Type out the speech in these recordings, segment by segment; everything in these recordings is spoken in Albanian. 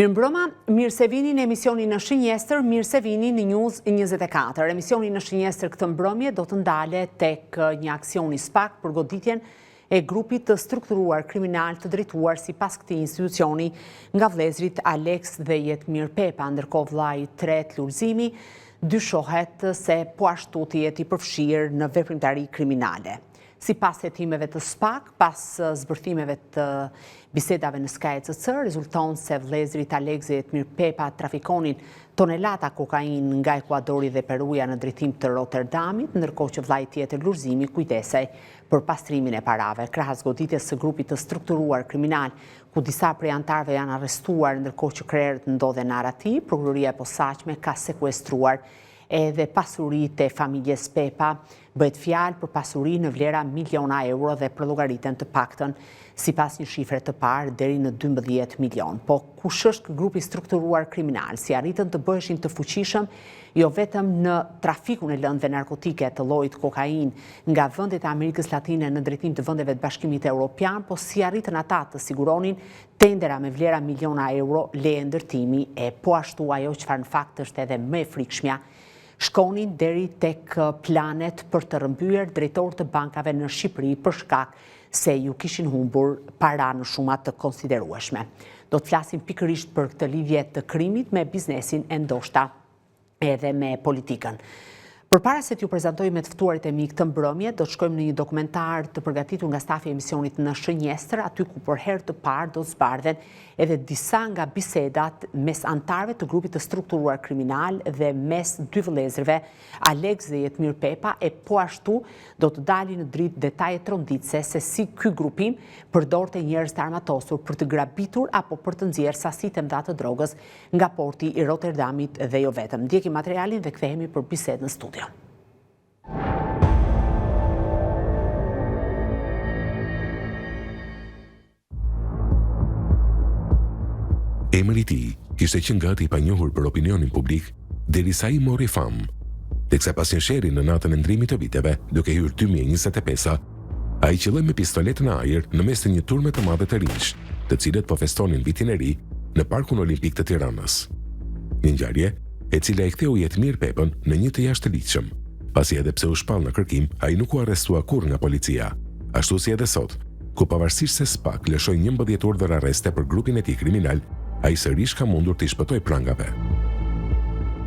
Mirëmbrëma, mirë se vini në emisionin në Shënjestër, mirë se vini në News 24. Emisioni në Shënjestër këtë mbrëmje do të ndale tek një aksion i SPAK për goditjen e grupit të strukturuar kriminal të drejtuar si pas këtij institucioni nga vëllezërit Alex dhe Jetmir Pepa, ndërkohë vllai i tretë Lulzimi dyshohet se po ashtu të jetë i përfshirë në veprimtari kriminale. Si pas hetimeve të SPAK, pas zbërthimeve të bisedave në SKCC, rezulton se vëllezërit Alex dhe Jetmir Pepa trafikonin tonelata kokain nga Ekuadori dhe Peruja në drejtim të Rotterdamit, ndërkohë që vllai tjetër Lulzimi kujdesej për pastrimin e parave. Krahas goditjes së grupit të strukturuar kriminal, ku disa prej antarëve janë arrestuar, ndërkohë që krerët ndodhen në Arati, prokuroria e posaçme ka sekuestruar edhe pasuritë e familjes Pepa. Bëhet fjalë për pasuri në vlera miliona euro dhe për llogaritën të paktën sipas një shifre të parë deri në 12 milion. Po kush është grupi strukturuar kriminal, si arritën të bëheshin të fuqishëm jo vetëm në trafikun e lëndëve narkotike të llojit kokain nga vendet e Amerikës Latine në drejtim të vendeve të Bashkimit Evropian, po si arritën ata të siguronin tendera me vlera miliona euro leje ndërtimi e po ashtu ajo çfarë në fakt është edhe më e frikshmja, shkonin deri tek planet për të rrëmbyer drejtorë të bankave në Shqipëri për shkak se ju kishin humbur para në shuma të konsiderueshme. Do të flasim pikërisht për këtë lidhje të krimit me biznesin e ndoshta edhe me politikën. Përpara se t'ju prezantoj me të ftuarit e mi këtë mbrëmje, do të shkojmë në një dokumentar të përgatitur nga stafi i emisionit në Shënjestër, aty ku për herë të parë do të zbardhen edhe disa nga bisedat mes antarëve të grupit të strukturuar kriminal dhe mes dy vëllezërve, Alex dhe Jetmir Pepa, e po ashtu do të dalin në dritë detaje tronditëse se si ky grupim përdorte njerëz të armatosur për të grabitur apo për të nxjerrë sasi të mëdha të drogës nga porti i Rotterdamit dhe jo vetëm. Ndjekim materialin dhe kthehemi për bisedë në studio. Emri i tij kishte qenë gati pa njohur për opinionin publik derisa i mori famë, teksa pas një sherri në natën e ndrimit të viteve, duke hyrë 2025, ai qëlloi me pistolet në ajër në mes të një turme të madhe të rinj, të cilët po festonin vitin e ri në Parkun Olimpik të Tiranës. Një ngjarje e cila e ktheu Jetmir Pepën në një të jashtëligjshëm, pasi edhe pse u shpall në kërkim, ai nuk u arrestua kurrë nga policia, ashtu si edhe sot, ku pavarësisht se SPAK lëshoi 11 urdhër arreste për grupin e tij kriminal, ai sërish ka mundur të shpëtojë prangave.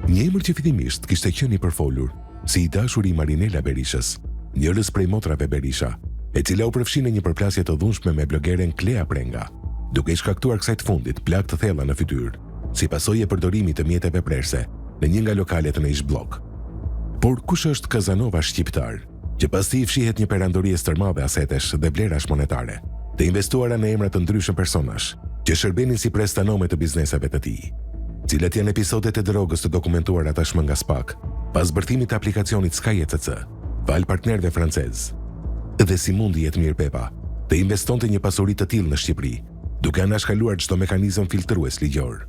Një emër që fillimisht kishte qenë i përfolur, si i dashuri i Marinela Berishës, njërës prej motrave Berisha, e cila u përfshi në një përplasje të dhunshme me blogeren Klea Prenga, duke i shkaktuar kësaj të fundit plagë të thella në fytyrë, si pasojë e përdorimit të mjeteve prerëse në një nga lokalet në ish blok. Por kush është Kazanova shqiptar, që pas tij fshihet një perandori e stërmadhe asetesh dhe vlerash monetare, të investuara në emra të ndryshëm personash, që shërbenin si prestanome të bizneseve të tij, cilat janë episodet e drogës të dokumentuara tashmë nga SPAK, pas zbërthimit të aplikacionit SKCC, val partnerëve francez. Dhe si mundi Jetmir Pepa të investonte një pasuri të tillë në Shqipëri, duke anashkaluar çdo mekanizëm filtrues ligjor.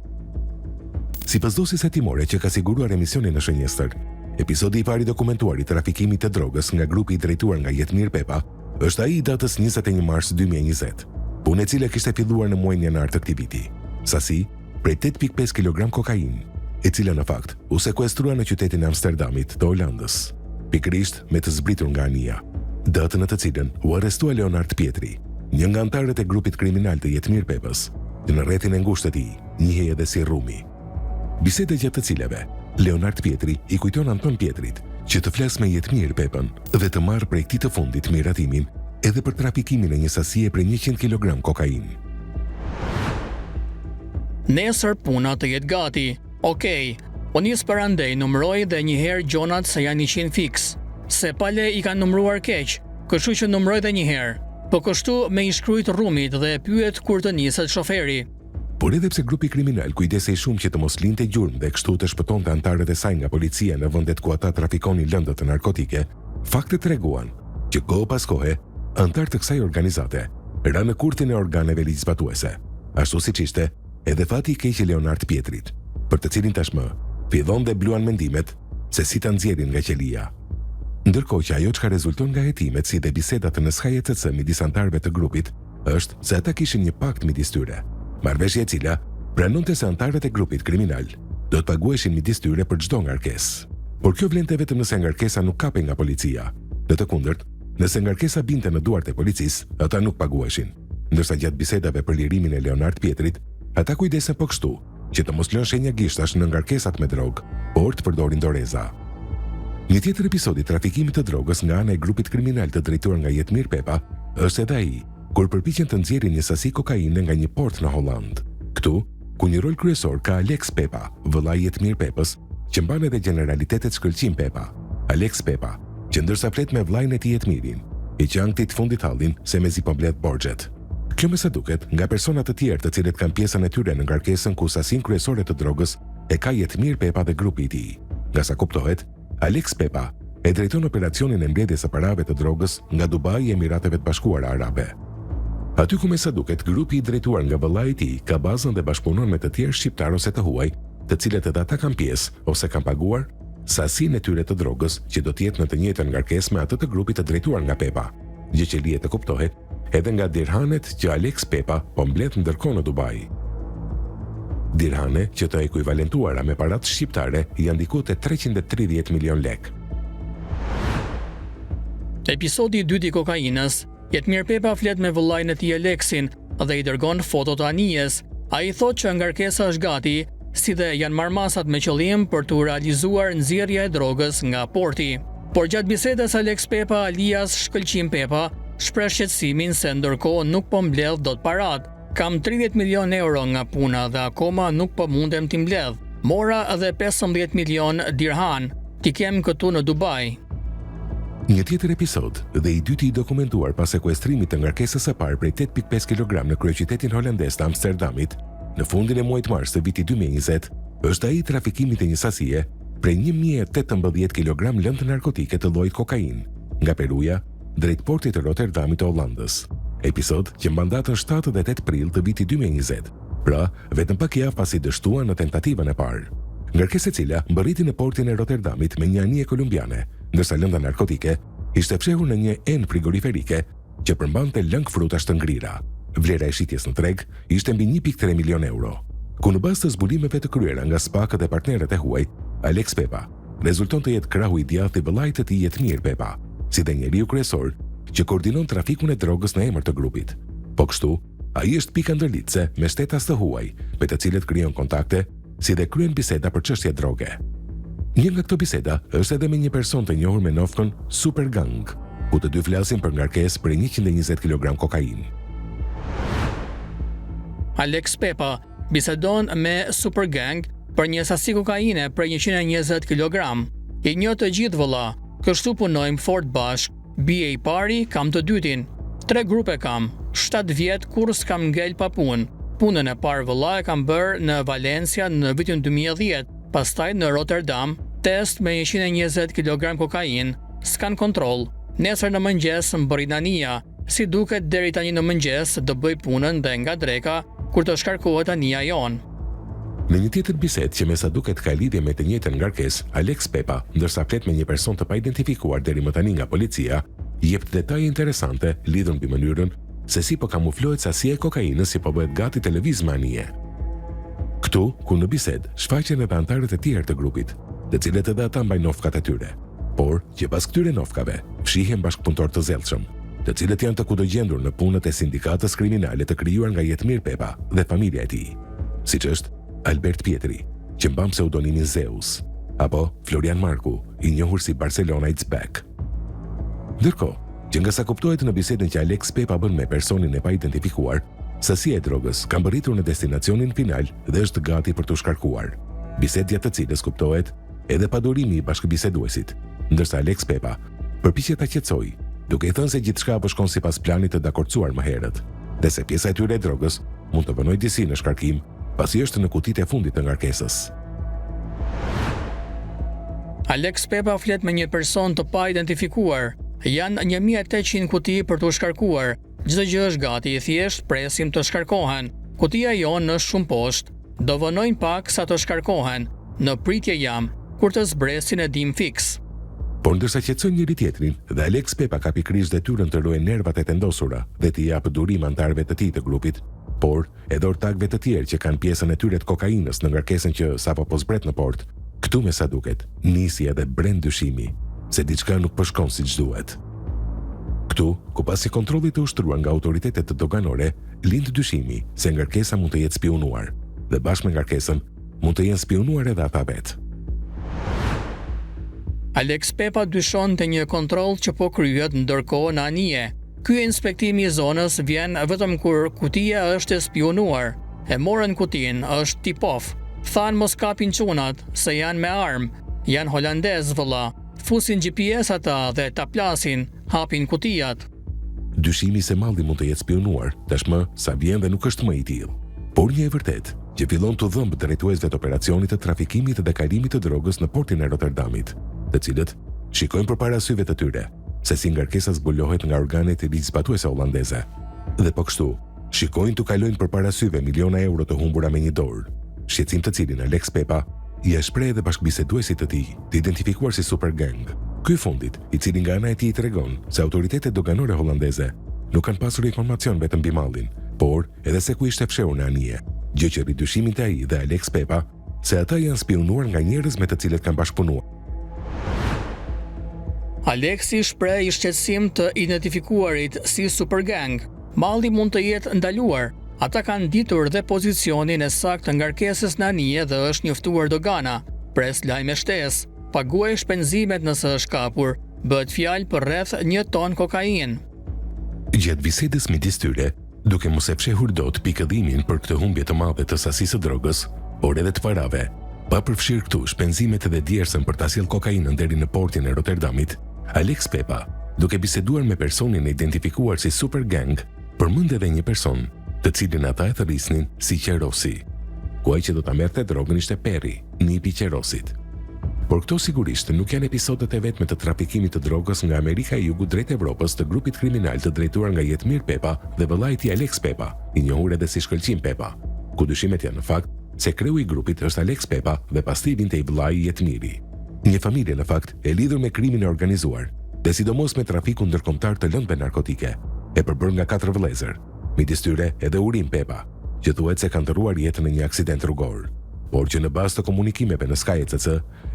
Sipas dosjes hetimore që ka siguruar emisioni në Shënjestër, episodi i pari dokumentuar i trafikimit të drogës nga grupi i drejtuar nga Jetmir Pepa është ai i datës 21 mars 2020, punë e cila kishte filluar në muajin janar të këtij viti. Sasi prej 8.5 kg kokain, e cila në fakt u sekuestrua në qytetin e Amsterdamit të Holandës, pikërisht me të zbritur nga anija, datën në të cilën u arrestua Leonard Pietri, një nga antarët e grupit kriminal të Jetmir Pepës, që në rrethin e ngushtë të tij njihej edhe si Rumi. Bisede gjatë të cilave Leonard Pietri i kujton Anton Pietrit që të flas me Jetmir Pepën dhe të marrë prej këtij të fundit miratimin edhe për trafikimin e një sasie prej 100 kg kokain. Nesër puna të jetë gati. Okej, po nis parandej numëroj dhe një herë gjonat se janë 100 fiks, se pale i kanë numëruar keq, kështu që numëroj dhe një herë. Po kështu me i shkrujt Rumit dhe pyet kur të niset shoferi. Por edhe pse grupi kriminal kujdesej shumë që të mos linte gjurmë dhe kështu të shpëtonte antarët e saj nga policia në vendet ku ata trafikonin lëndë të narkotike, faktet treguan që kohë pas kohe antarë të kësaj organizate ranë në kurthin e organeve ligjzbatuese, ashtu siç ishte edhe fati i keq i Leonard Pietrit, për të cilin tashmë fillon dhe bluan mendimet se si ta nxjerrin nga qelia. Ndërkohë që ajo çka rezulton nga hetimet si dhe bisedat në SKCC midis antarëve të grupit është se ata kishin një pakt midis tyre, marrëveshje e cila pranonte se antarët e grupit kriminal do të paguheshin midis tyre për çdo ngarkesë. Por kjo vlente vetëm nëse ngarkesa nuk kapej nga policia. Në të kundërt, nëse ngarkesa binte në duart e policisë, ata nuk paguheshin. Ndërsa gjatë bisedave për lirimin e Leonard Pietrit, ata kujdesen po kështu, që të mos lënë shenja gishtash në ngarkesat me drogë, por të përdorin doreza. Një tjetër episod i trafikimit të drogës nga ana e grupit kriminal të drejtuar nga Jetmir Pepa është edhe ai, kur përpiqen të nxjerrin një sasi kokaine nga një port në Holland. Këtu, ku një rol kryesor ka Alex Pepa, vëllai i Jetmir Pepës, që mban edhe generalitetet Shkëlqim Pepa. Alex Pepa, që ndërsa flet me vllajën e tij Jetmirin, i qang ti të fundit hallin se mezi po mbledh borxhet. Kjo me sa duket nga persona të tjerë të cilët kanë pjesën e tyre në ngarkesën ku sasin kryesore të drogës e ka Jetmir Pepa dhe grupi i tij. Nga sa kuptohet, Alex Pepa e drejton operacionin e mbledhjes së parave të drogës nga Dubai e Emirateve të Bashkuara Arabe. Aty ku me sa duket, grupi i drejtuar nga vëllai i tij ka bazën dhe bashkëpunon me të tjerë shqiptar ose të huaj, të cilët edhe ata kanë pjesë ose kanë paguar sasinë e tyre të drogës që do të jetë në të njëjtën ngarkesë me atë të grupit të drejtuar nga Pepa, gjë që lihet të kuptohet edhe nga dirhanet që Alex Pepa po mbledh ndërkohë në Dubai. Dirhane që të ekuivalentuara me paratë shqiptare janë diku te 330 milion lek. Episodi i dytë i kokainës, Jetmir Pepa flet me vëllain e tij Alexin dhe i dërgon foto të anijes. Ai thotë që ngarkesa është gati, si dhe janë marrë masat me qëllim për të realizuar nxjerrja e drogës nga porti. Por gjatë bisedës Alex Pepa alias Shkëlqim Pepa shpreh shqetësimin se ndërkohë nuk po mbledh dot parat. Kam 30 milion euro nga puna dhe akoma nuk po mundem t'i mbledh. Mora edhe 15 milion dirhan, t'i kem këtu në Dubai. Një tjetër episod dhe i dyti i dokumentuar pas sekuestrimit të ngarkesës së parë prej 8.5 kg në kryeqytetin holandez të Amsterdamit në fundin e muajit mars të vitit 2020 është ai i trafikimit të një sasie prej 1018 kg lëndë narkotike të llojit kokain nga Peruja drejt portit të Rotterdamit të Hollandës. Episod që mban datën 7 dhe 8 prill të vitit 2020, pra vetëm pak javë pasi dështuan në tentativën e parë. Ngarkesa e cila mbërriti në portin e Rotterdamit me një anije kolumbiane, ndërsa lënda narkotike ishte fshehur në një enë frigoriferike që përmbante lëng frutash të ngrira. Vlera e shitjes në treg ishte mbi 1.3 milion euro. Ku në bazë të zbulimeve të kryera nga SPAK dhe partnerët e huaj, Alex Pepa rezulton të jetë krahu i djathtë i vëllait të tij Jetmir Pepa, si dhe njeriu kryesor që koordinon trafikun e drogës në emër të grupit. Po kështu, ai është pika ndërlidhëse me shtetas të huaj, me të cilët krijon kontakte, si dhe kryen biseda për çështje droge. Një nga këto biseda është edhe me një person të njohur me nofkën Super Gang, ku të dy flasin për ngarkesë për 120 kg kokain. Alex Pepa bisedon me Super Gang për një sasi kokaine për 120 kg. I një të gjithë vëlla, kështu punojmë fort bashk. Bie i pari, kam të dytin. 3 grupe kam, 7 vjet kur s'kam ngel pa punë. Punën e parë vëlla e kam bërë në Valencia në vitin 2010, pastaj në Rotterdam, test me 120 kg kokain, s'kan kontroll. Nesër në mëngjes mbërrit anija, si duket deri tani në mëngjes do bëj punën dhe nga dreka kur të shkarkohet anija jon. Në një tjetër bisedë që me sa duket ka lidhje me të njëjtën ngarkesë, Alex Pepa, ndërsa flet me një person të paidentifikuar deri më tani nga policia, jep detaje interesante lidhur mbi mënyrën se si po kamuflohet sasia e kokainës si po bëhet gati të lëvizë me anije. Këtu, ku në bisedë shfaqen edhe antarët e tjerë të grupit, të cilët edhe ata mbajnë nofkat e tyre, por që pas këtyre nofkave fshihen bashkëpunëtor të zellshëm, të cilët janë të kudogjendur në punët e sindikatës kriminale të krijuar nga Jetmir Pepa dhe familja e tij, siç është Albert Pietri, që mban pseudonimin Zeus, apo Florian Marku, i njohur si Barcelona It's Back. Ndërkohë, që nga sa kuptohet në bisedën që Alex Pepa bën me personin e paidentifikuar, sasia e drogës ka mbërritur në destinacionin final dhe është gati për të shkarkuar. Bisedë gjatë të cilës kuptohet edhe padurimi i bashkëbiseduesit, ndërsa Alex Pepa përpiqet ta qetësojë, duke i thënë se gjithçka po shkon sipas planit të dakorcuar më herët, dhe se pjesa e tyre e drogës mund të vënojë disi në shkarkim, pasi është në kutitë e fundit të ngarkesës. Alex Pepa flet me një person të pa identifikuar. Janë 1800 kuti për të shkarkuar. Çdo gjë është gati, thjesht presim të shkarkohen. Kutia jonë është shumë poshtë. Do vënojnë pak sa të shkarkohen. Në pritje jam, kur të zbresin e dim fiks. Por ndërsa qetësojnë njëri tjetrin, dhe Alex Pepa ka pikërisht detyrën të ruajë nervat e tendosura dhe t'i japë durim antarëve të tij të grupit, por edhe ortakëve të tjerë që kanë pjesën e tyre të kokainës në ngarkesën që sapo po zbret në port, këtu me sa duket, nisi edhe brend dyshimi se diçka nuk po shkon siç duhet. Këtu, ku pasi kontrollit të ushtruar nga autoritetet të doganore, lind dyshimi se ngarkesa mund të jetë spionuar, dhe bashkë me ngarkesën mund të jenë spionuar edhe ata vetë. Alex Pepa dyshon të një kontroll që po kryhet ndërkohë në anije. Ky inspektimi i zonës vjen vetëm kur kutia është e spionuar. E morën kutinë, është tip-off. Than mos kapin çunat, se janë me armë, janë holandez vëlla. Fusin GPS ata dhe ta plasin, hapin kutijat. Dyshimi se malli mund të jetë spionuar, tashmë sa vjen dhe nuk është më i tillë. Por një e vërtet, që fillon të dhëmbë drejtuesve të operacionit të trafikimit dhe kalimit të drogës në portin e Rotterdamit, të cilët shikojnë përpara syve të tyre se si ngarkesa zbulohet nga organet e ligjzbatuese holandeze. Dhe po kështu, shikojnë të kalojnë përpara syve miliona euro të humbura me një dorë, shqetësim të cilin Alex Pepa i shpreh edhe bashkëbiseduesit të tij, të identifikuar si super gang. Ky fundit, i cili nga ana e tij tregon se autoritetet doganore holandeze nuk kanë pasur informacion vetëm mbi mallin, por edhe se ku ishte fshehur në anije, gjë që rri dyshimin te ai dhe Alex Pepa se ata janë spionuar nga njerëz me të cilët kanë bashkëpunuar. Alexi shpreh shqetësim të identifikuarit si super gang. Malli mund të jetë ndaluar. Ata kanë ditur dhe pozicionin e saktë të ngarkesës në anije dhe është njoftuar dogana. Pres lajme shtesë, paguaj shpenzimet nëse është kapur. Bëhet fjalë për rreth 1 ton kokainë. Gjatë bisedës midis tyre, duke mos e fshehur dot pikëllimin për këtë humbje të madhe të sasisë së drogës, por edhe të parave, pa përfshirë këtu shpenzimet dhe djersën për ta sjellë kokainën deri në portin e Rotterdamit, Alex Pepa, duke biseduar me personin e identifikuar si super gang, përmend edhe një person, të cilin ata e thërrisnin si Qerosi. Ku ai që do ta merrte drogën ishte Perri, nipi i Qerosit. Por këto sigurisht nuk janë episodet e vetme të trafikimit të drogës nga Amerika e Jugut drejt Evropës të grupit kriminal të drejtuar nga Jetmir Pepa dhe vëllai i tij Alex Pepa, i njohur edhe si Shkëlqim Pepa, ku dyshimet janë në fakt se kreu i grupit është Alex Pepa dhe pastaj vinte i vëllai Jetmiri. Një familje në fakt e lidhur me krimin e organizuar, dhe sidomos me trafikun ndërkombëtar të lëndëve narkotike, e përbërë nga 4 vëllezër, midis tyre edhe Urim Pepa, që thuhet se ka ndërruar jetën në një aksident rrugor, por që në bazë të komunikimeve në Sky ECC,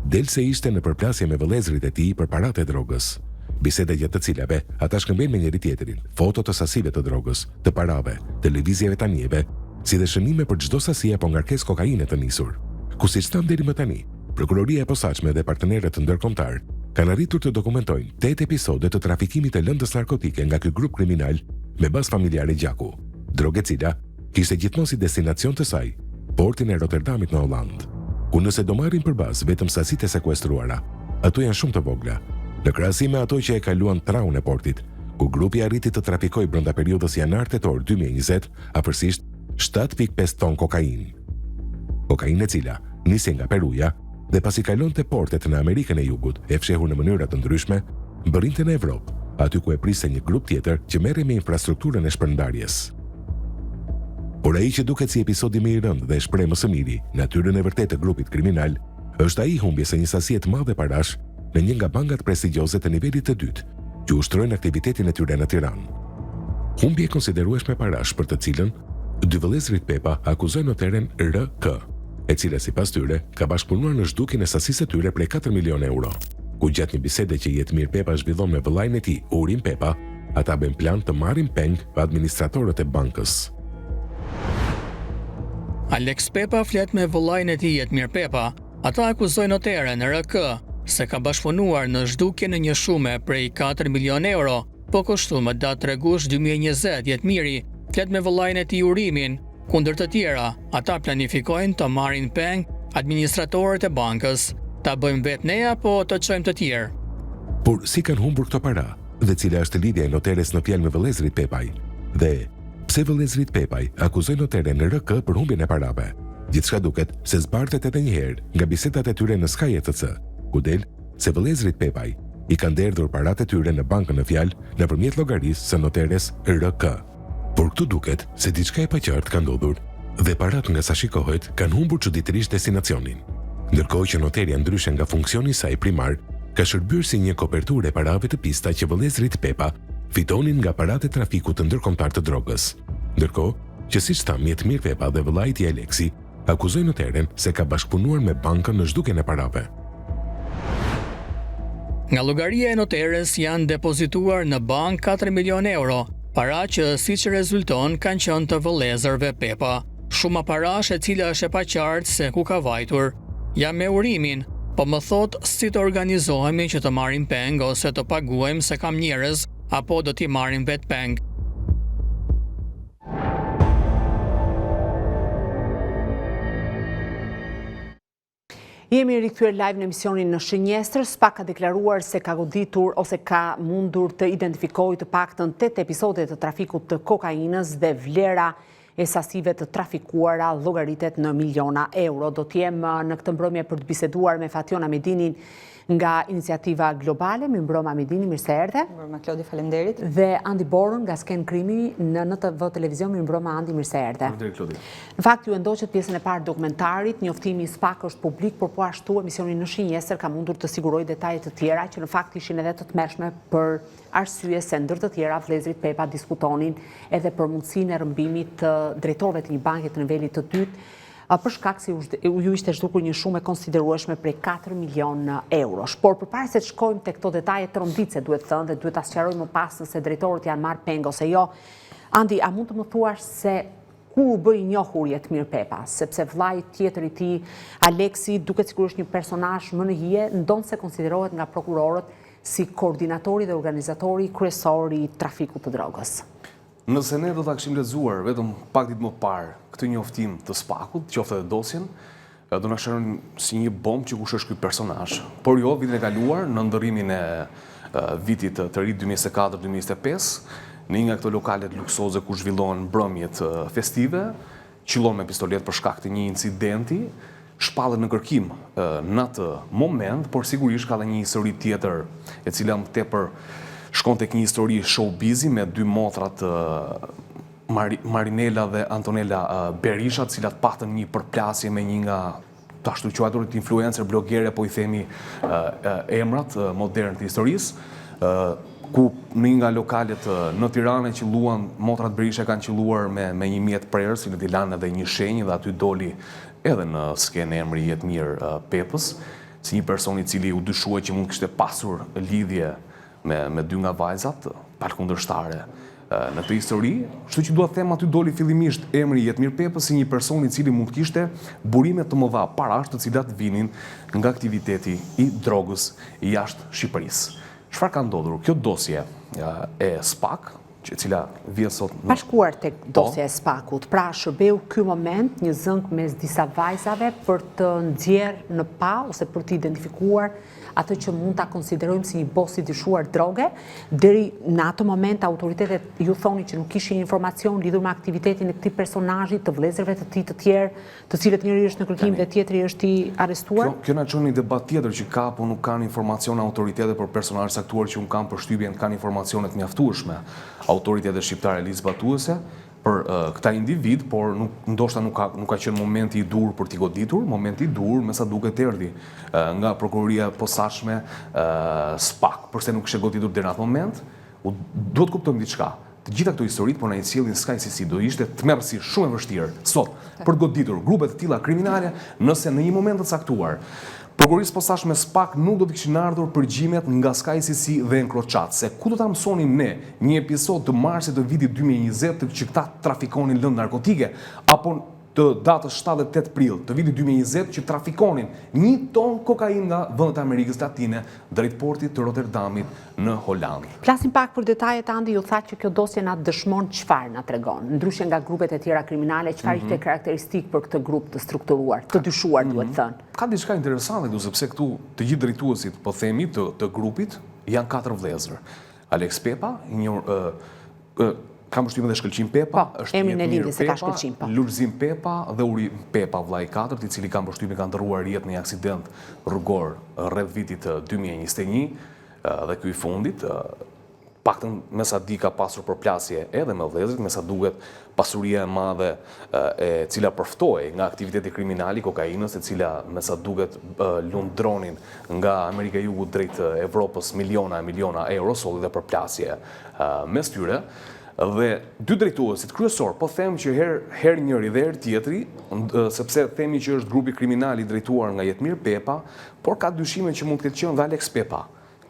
del se ishte në përplasje me vëllezërit e tij për paratë e drogës. Bisede gjatë të cilave ata shkëmbejnë me njëri tjetrin, foto të sasive të drogës, të parave, të lëvizjeve të anijeve, si dhe shënime për çdo sasi apo ngarkesë kokaine të nisur. Ku siç tham deri më tani, Prokuroria e posaçme dhe partnerët ndërkombëtar kanë arritur të dokumentojnë 8 episode të trafikimit të lëndës narkotike nga ky grup kriminal me bazë familjare gjaku, drogë e cila kishte gjithmonë si destinacion të saj portin e Rotterdamit në Holland, ku nëse do marrin për bazë vetëm sasitë e sekuestruara, ato janë shumë të vogla, në krahasim me ato që e kaluan traun e portit, ku grupi arriti të trafikojë brenda periudhës janar-tetor 2020 afërsisht 7.5 ton kokainë. Kokainë e cila nisi nga Peruja dhe pasi kalonte portet në Amerikën e Jugut, e fshehur në mënyra të ndryshme, bërrinte në Evropë, aty ku e priste një grup tjetër që merrej me infrastrukturën e shpërndarjes. Por ai që duket si episodi më i rëndë dhe shpreh më së miri natyrën e vërtetë të grupit kriminal, është ai humbjes së një sasie të madhe parash në një nga bankat prestigjioze të nivelit të dytë, që ushtrojnë aktivitetin e tyre në Tiranë. Humbje e konsiderueshme parash për të cilën dy vëllezërit Pepa akuzojnë noteren RK, e cila sipas tyre ka bashkëpunuar në zhdukjen e sasisë së tyre prej 4 milionë euro. Ku gjatë një bisede që Jetmir Pepa zhvillon me vëllain e tij, Urim Pepa, ata bën plan të marrin peng pa administratorët e bankës. Alex Pepa flet me vëllain e tij Jetmir Pepa. Ata akuzojnë noteren RK se ka bashkëpunuar në zhdukje në një shume prej 4 milionë euro, po kështu më datë 3 gusht 2020 Jetmiri flet me vëllain e tij Urimin. Kundër të tjera, ata planifikojnë të marrin peng administratorët e bankës, ta bëjmë vetë ne apo të çojmë të tjerë. Por si kanë humbur këto para dhe cila është lidhja e noteres në fjalë me vëllezërit Pepaj? Dhe pse vëllezërit Pepaj akuzojnë noteren në RK për humbjen e parave? Gjithçka duket se zbartet edhe një herë nga bisedat e tyre në Sky ECC, ku del se vëllezërit Pepaj i kanë derdhur paratë e tyre në bankën në fjalë nëpërmjet llogarisë së noteres RK. Por këtu duket se diçka e paqartë ka ndodhur dhe parat nga sa shikohet kanë humbur çuditërisht destinacionin. Ndërkohë që noterja ndryshe nga funksioni i saj primar ka shërbyer si një koperturë e parave të pista që vëllezërit Pepa fitonin nga paratë e trafikut të ndërkombëtar të drogës. Ndërkohë, që siç tha Mjetmir Pepa dhe vëllai i tij Aleksi, akuzoi noteren se ka bashkëpunuar me bankën në zhdukjen e parave. Nga llogaria e noteres janë depozituar në bank 4 milion euro, para që siç rezulton kanë qenë të vëllezërve Pepa. Shuma parash e cila është e paqartë se ku ka vajtur. Jam me urimin, po më thot si të organizohemi që të marrim peng ose të paguajmë se kam njerëz apo do t'i marrim vet peng. Jemi rikthyer live në emisionin në Shënjestër. SPAK ka deklaruar se ka goditur ose ka mundur të identifikojë të paktën 8 episode të trafikut të kokainës dhe vlera e sasive të trafikuara llogaritet në miliona euro. Do t'jem në këtë mbrëmje për të biseduar me Fation Amedinin nga Iniciativa Globale. Mirëmbrëma Amedini, mirë se erdhe. Mirëmbrëma Klodi, faleminderit. Dhe Andi Borën nga Sken Krimi në NTV Televizion. Mirëmbrëma Andi, mirë se erdhe. Mirë Klodi. Në fakt ju ndoqët pjesën e parë dokumentarit, njoftimi i SPAK është publik, por po ashtu emisioni në Shënjestër ka mundur të sigurojë detaje të tjera që në fakt ishin edhe të tmerrshme për arsye se ndër të tjera vëllezërit Pepa diskutonin edhe për mundësinë e rrëmbimit të drejtorëve të një banke të nivelit të dytë, për shkak se ju ishte zhdukur një shumë e konsiderueshme prej 4 milion eurosh. Por përpara se të shkojmë tek këto detaje të rënditse, duhet thënë dhe duhet ta sqarojmë më pas nëse drejtorët janë marrë peng ose jo. Andi, a mund të më thuash se ku u bë i njohur Jetmir Pepa, sepse vllai tjetër i tij, Aleksi, duket sigurisht një personazh më në hije, ndonse konsiderohet nga prokurorët si koordinatori dhe organizatori kryesor i trafikut të drogës. Nëse ne do ta kishim lexuar vetëm pak ditë më parë këtë njoftim të SPAK-ut, qoftë edhe dosjen, do na shëron si një bombë që kush është ky personazh. Por jo, vitin e kaluar në ndërrimin e vitit të ri 2024-2025, në një nga këto lokalet luksoze ku zhvillohen mbrëmjet festive, qyllon me pistolet për shkak të një incidenti, shpallet në kërkim në atë moment, por sigurisht ka dhe një histori tjetër e cila më tepër shkon tek një histori showbizi me dy motrat Marinela dhe Antonella Berisha, të cilat patën një përplasje me një nga të ashtu quajturit influencer, blogere, po i themi emrat modern të historisë, ku në nga lokalet në Tiranë që luan, motrat Berisha kanë qelluar me një mjet prerës, cilët i lanë edhe një shenjë dhe aty doli edhe në skenë emri Jetmir Pepës, si një person i cili u dyshuaj që mund kishte pasur lidhje me dy nga vajzat, palkundërshtare në të histori, kështu që dua të them aty doli fillimisht emri Jetmir Pepës si një person i cili mund kishte burime të mëdha parash të cilat vinin nga aktiviteti i drogës jashtë Shqipërisë. Çfarë ka ndodhur? Kjo dosje e SPAK, e cila vjen sot Pa shkuar tek dosja e SPAK-ut, pra shërbeu ky moment një zënk mes disa vajzave për të nxjerrë në pa ose për të identifikuar atë që mund ta konsiderojmë si një bos i dyshuar droge, deri në atë moment autoritetet ju thoni që nuk kishin informacion lidhur me aktivitetin e këtij personazhi, të vëllezërve të tij të tjerë, të cilët njëri është në kërkim dhe tjetri është i arrestuar. Kjo na çon një debat tjetër që ka apo nuk kanë informacion autoritetet për personazhe saktuar që un kam përshtypjen kanë informacione të mjaftueshme. Autoritetet shqiptare ligjzbatuese për këta individ, por ndoshta nuk ka qenë momenti i dur për t'i goditur, momenti i dur me sa duket erdhi nga prokuroria posaçme SPAK, përse nuk ishte goditur deri në atë moment, duhet kuptojmë diçka. Të gjitha këto historitë po na i sjellin s'ka si do ishte tmerrësisht shumë e vështirë sot për të goditur grupe të tilla kriminale nëse në një moment të caktuar prokurorisë posaçme SPAK nuk do të kishin ardhur përgjimet nga SkyCC dhe Encrochat, se ku do ta mësonim ne një episod të marsit të vitit 2020 që këta trafikonin lëndë narkotike, apo të datës 7-8 prill të vitit 2020 që trafikonin 1 ton kokainë nga vendet e Amerikës Latine drejt portit të Rotterdamit në Holandë. Flasim pak për detajet, Andi, ju tha që kjo dosje na dëshmon çfarë na tregon, ndryshe nga grupet e tjera kriminale, çfarë ishte karakteristik për këtë grup të strukturuar, të dyshuar, duhet thënë. Ka diçka interesante këtu, sepse këtu të gjithë drejtuesit, po themi, të grupit janë 4 vëllezër. Alex Pepa, kam përshtypjen dhe Shkëlqim Pepa, është emrin e lidhjes se ka Shkëlqim, po. Lulzim Pepa dhe Uri Pepa, vllai i 4, i cili kam përshtypjen ka ndërruar jetë në një aksident rrugor rreth vitit 2021 dhe ky i fundit, paktën me sa di ka pasur përplasje edhe me vëllezërit, me sa duket pasuria e madhe e cila përftoi nga aktiviteti kriminal i kokainës, e cila me sa duket lund dronin nga Amerika e Jugut drejt Evropës miliona e miliona euro, solli dhe përplasje mes tyre. Dhe dy drejtuesit kryesor, po them që her njëri dhe her tjetri, sepse themi që është grupi kriminal i drejtuar nga Jetmir Pepa, por ka dyshime që mund të ketë qenë dhe Alex Pepa,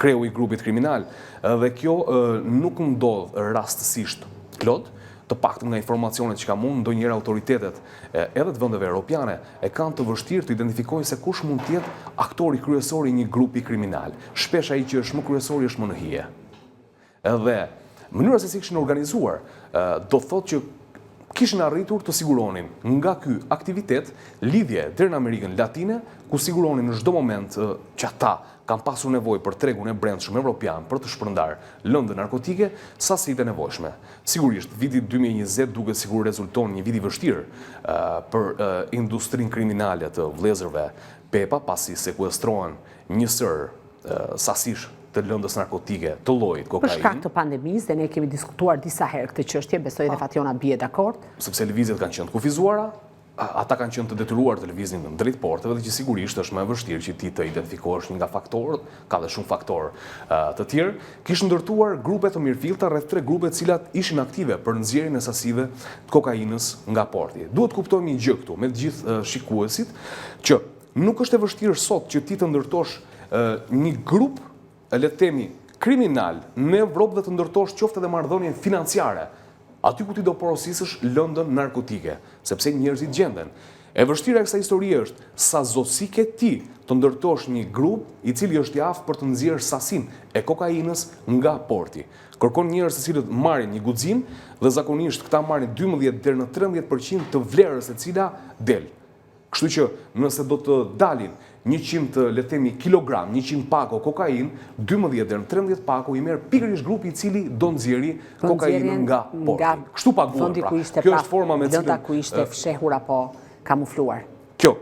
kreu i grupit kriminal. Dhe kjo nuk ndodh rastësisht, Klod, të paktën nga informacionet që ka mund, ndonjëherë autoritetet edhe të vendeve europiane e kanë të vështirë të identifikojnë se kush mund të jetë aktori kryesor i një grupi kriminal. Shpesh ai që është më kryesori është më në hije. Edhe mënyra se si kishin organizuar do thotë që kishin arritur të siguronin nga ky aktivitet lidhje deri në Amerikën Latine, ku siguronin në çdo moment që ata kanë pasur nevojë për tregun e brendshëm evropian për të shpërndar lëndë narkotike, sasitë e nevojshme. Sigurisht, viti 2020 duket sikur rezulton një vit i vështirë për industrinë kriminale të vëllezërve Pepa, pasi sekuestrohen njësër sasish të lëndës narkotike të llojit kokain. Për shkak të pandemisë, dhe ne kemi diskutuar disa herë këtë çështje, besoj dhe Fationa bie dakord. Sepse lëvizjet kanë qenë të kufizuara, ata kanë qenë të detyruar të lëviznin në drejt porteve dhe që sigurisht është më e vështirë që ti të identifikosh një nga faktorët, ka dhe shumë faktorë të tjerë, kishë ndërtuar grupe të mirëfillta rreth 3 grupe të cilat ishin aktive për nxjerrjen e sasive të kokainës nga porti. Duhet kuptojmë një gjë këtu me të gjithë shikuesit që nuk është e vështirë sot që ti të ndërtosh një grup, le të themi, kriminal në Evropë dhe të ndërtosh qoftë edhe marrëdhënie financiare, aty ku ti do porosisësh lëndën narkotike, sepse njerëzit gjenden. E vështira e kësaj historie është sa zotësi ke ti të ndërtosh një grup i cili është i aftë për të nxjerrë sasinë e kokainës nga porti. Kërkon njerëz të cilët marrin një guxim dhe zakonisht këta marrin 12 deri në 13% të vlerës e cila del. Kështu që nëse do të dalin 100, le të themi, kilogram, 100 pako kokain, 12 deri në 13 pako i merr pikërisht grupi i cili do nxjerrë kokainën nga porti. Kështu paguhen pra. Kjo është forma me cilën ku ishte fshehur apo kamufluar. Kjo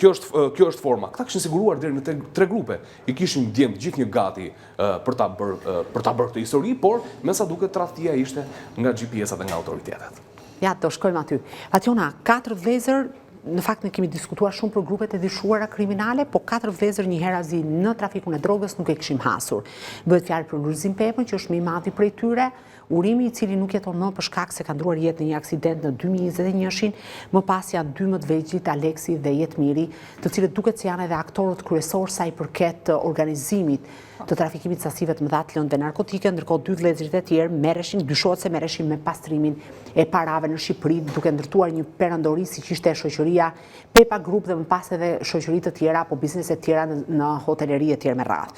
është forma. Këta kishin siguruar deri në 3 grupe. I kishin djemt gjithë një gati për ta bërë këtë histori, por me sa duket tradhtia ishte nga GPS-at dhe nga autoritetet. Ja, do shkojmë aty. Fationa, 4 vëllezër, në fakt ne kemi diskutuar shumë për grupet e dyshuara kriminale, po 4 vëllezër një herazi në trafikun e drogës nuk e kishim hasur. Bëhet fjalë për Lulzim Pepën, që është më i madhi prej tyre, Urimi i cili nuk jeton më për shkak se ka ndruar jetë në një aksident në 2021, më pas janë 2 më të vegjëlit, Aleksi dhe Jetmiri, të cilët duket se janë edhe aktorët kryesor sa i përket organizimit të trafikimit sasive të mëdha të lëndëve narkotike, ndërkohë 2 vëllezërit e tjerë dyshohet se merreshin me pastrimin e parave në Shqipëri, duke ndërtuar një perandori siç ishte shoqëria Pepa Group dhe më pas edhe shoqëri të tjera apo biznese të tjera në hoteleri e tjerë me radhë.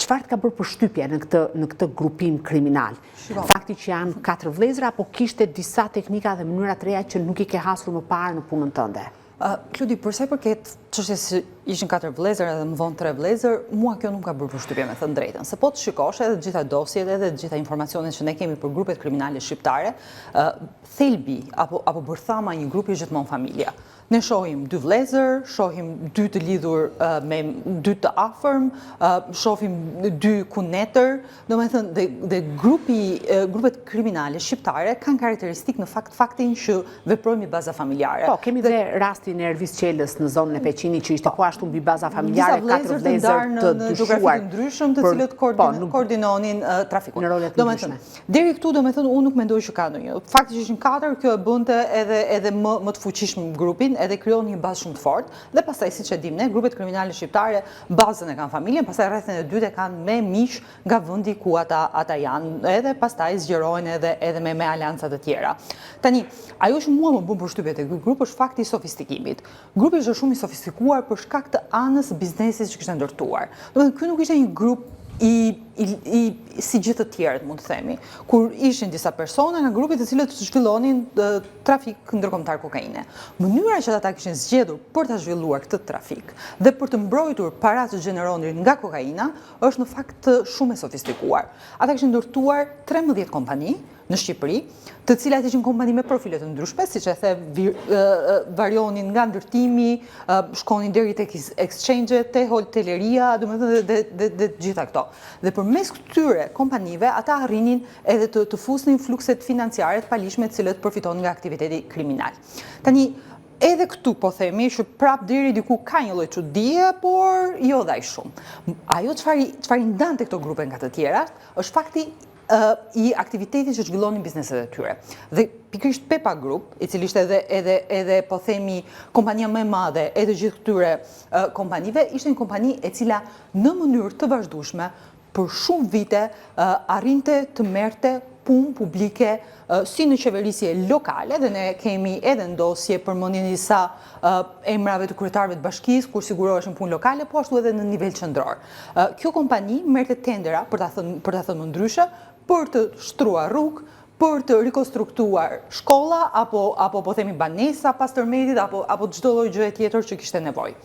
Çfarë ka bërë përshtypje në këtë grupim kriminal? Fakti që janë 4 vëllezër apo kishte disa teknika dhe mënyra të reja që nuk i ke hasur më parë në punën tënde? Kludi, përsa i përket çështjes se ishin 4 vëllezër edhe më vonë 3 vëllezër, mua kjo nuk ka bërë përshtypje me thënë drejtën. Se po të shikosh edhe gjitha dosjet edhe gjitha informacionet që ne kemi për grupet kriminale shqiptare, thelbi apo bërthama një grupi është gjithmonë familja. Ne shohim 2 vëllezër, shohim 2 të lidhur me 2 të afërm, shohim 2 kunetër, domethënë dhe grupet kriminale shqiptare kanë karakteristik në faktin që veprojnë mbi baza familjare. Po, kemi dhe rastin e Ervis Qelës në zonën e Peqinit që ishte po ashtu mbi baza familjare, 4 vëllezër të dyshuar në ndryshëm të cilët koordinonin trafikun. Në rolet ndryshme. Deri këtu domethënë unë nuk mendoj që ka ndonjë. Fakti që ishin 4, kjo e bënte edhe më të fuqishëm grupin, edhe krijon një bazë shumë të fortë, dhe pastaj siç e dim ne, grupet kriminale shqiptare bazën e kanë familjen, pastaj rrethën e dytë kanë me miq nga vendi ku ata janë, edhe pastaj zgjerohen edhe me aleanca të tjera. Tani, ajo që mua më bën përshtypje te ky grup është fakti i sofistikimit. Grupi është shumë i sofistikuar për shkak të anës së biznesit që kishte ndërtuar. Domethënë ky nuk ishte një grup si gjithë të tjerët, mund të themi, kur ishin disa persona nga grupit të cilët zhvillonin trafik ndërkombëtar kokaine. Mënyra që ata kishin zgjedhur për ta zhvilluar këtë trafik dhe për të mbrojtur paratë që gjeneronin nga kokaina është në fakt shumë e sofistikuar. Ata kishin ndërtuar 13 kompani në Shqipëri, të cilat ishin kompani me profile të ndryshme, siç e the, varionin nga ndërtimi, shkonin deri tek exchange-et, te hoteleria, domethënë dhe gjitha këto. Dhe përmes këtyre kompanive ata arrinin edhe të fusnin flukset financiare të palishme të cilët përfitonin nga aktiviteti kriminal. Tani, edhe këtu po themi që prap deri diku ka një lloj çudie, por jo dhaj shumë. Ajo çfarë i ndante këto grupe nga të tjera është fakti i aktivitetit që zhvillonin bizneset e tyre. Dhe pikërisht Pepa Group, i cili ishte edhe po themi kompania më e madhe e të gjithë këtyre kompanive, ishte një kompani e cila në mënyrë të vazhdueshme për shumë vite arrinte të merrte punë publike si në qeverisje lokale, dhe ne kemi edhe ndosje për përmendjen e disa emrave të kryetarëve të bashkisë kur siguroheshin punë lokale, po ashtu edhe në nivel qendror. Kjo kompani merrte tendera, për ta thënë më ndryshe, për të shtruar rrugë, për të rikonstruktuar shkolla apo po themi banesa pas tërmetit apo çdo lloj gjëje tjetër që kishte nevojë.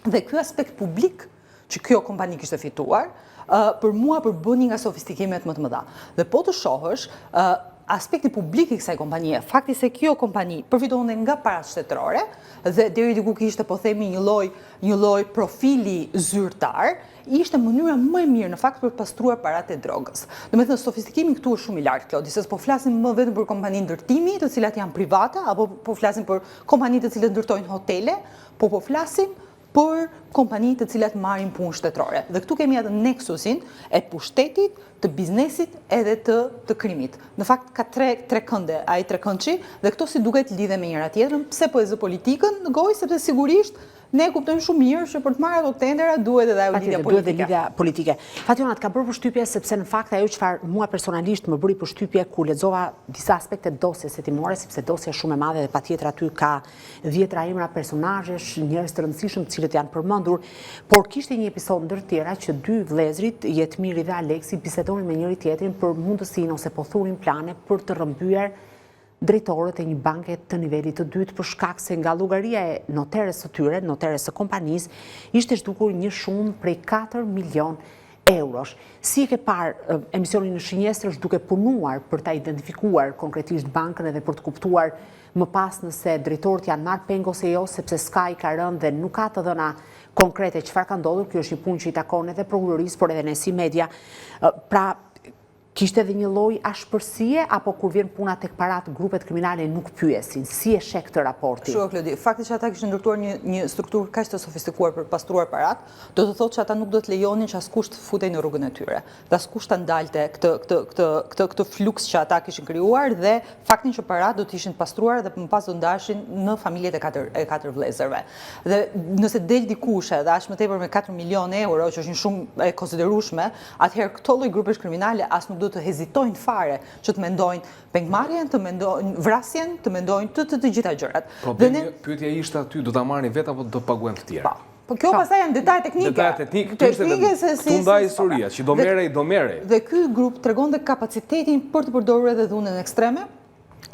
Dhe ky aspekt publik që kjo kompani kishte fituar, për mua përbën nga sofistikimet më të mëdha. Dhe po të shohësh, aspekti publik i kësaj kompanie, fakti se kjo kompani përfitonte nga parat shtetërore dhe deri diku kishte po themi një lloj profili zyrtar, ishte mënyra më e mirë në fakt për pastruar paratë e drogës. Domethënë sofistikimi këtu është shumë i lartë, Klodi, se po flasim më vetëm për kompani ndërtimi, të cilat janë private, apo po flasim për kompani të cilat ndërtojnë hotele, po flasim për kompani të cilat marrin punë shtetërore. Dhe këtu kemi atë neksusin e pushtetit, të biznesit edhe të krimit. Në fakt ka tre kënde, ai trekëndçi, dhe këto si duket lidhe me njëra tjetrën. Pse po e zë politikën në gojë, sepse sigurisht ne kuptojmë shumë mirë që për të marrë ato tendera duhet edhe ajo lidhja politike. Fationat, ka bërë përshtypje sepse në fakt ajo çfarë mua personalisht më bëri përshtypje kur lexova disa aspekte të dosjes hetimore, sepse dosja është shumë e madhe dhe patjetër aty ka 10 emra personazhesh, njerëz të rëndësishëm të cilët janë përmendur, por kishte një episod ndër tjera që dy vëllezrit, Jetmiri dhe Aleksi, bisedonin me njëri tjetrin për mundësinë ose po thurin plane për të rrëmbyer drejtorët e një banke të nivelit të dytë për shkak se nga llogaria e noteres së tyre, noteres së kompanisë, ishte zhdukur një shumë prej 4 milion eurosh. Si e ke parë emisionin në Shinjestër duke punuar për ta identifikuar konkretisht bankën edhe për të kuptuar më pas nëse drejtorët janë marrë peng ose jo, sepse s'ka i ka rënë dhe nuk ka të dhëna konkrete çfarë ka ndodhur. Kjo është një punë që i takon edhe prokurorisë, por edhe ne si media. Pra, kishte edhe një lloj ashpërsie, apo kur vjen puna tek parat, grupet kriminale nuk pyesin? Si e sheh këtë raporti? Shiko, Klodi, fakti që ata kishin ndërtuar një strukturë kaq të sofistikuar për pastruar parat, do të thotë që ata nuk do të lejonin që askush të futej në rrugën e tyre. Dhe askush ta ndalte këtë fluks që ata kishin krijuar dhe faktin që parat do të ishin pastruar dhe më pas do ndaheshin në familjet e katër vëllezërve. Dhe nëse del dikush edhe aq më tepër me 4 milionë euro, që është një shumë e konsiderueshme, atëherë këto lloj grupesh kriminale as nuk do të hezitojnë fare që të mendojnë pengmarrjen, të mendojnë vrasjen, të mendojnë të gjitha gjërat. Problemi, pyetja ishte aty, do ta marrni vetë apo do të paguajmë të tjerë? Po kjo pastaj janë detaje teknike. Detaje teknike, tu ndaj historia, që do merrej. Dhe ky grup tregonte kapacitetin për të përdorur edhe dhunën ekstreme,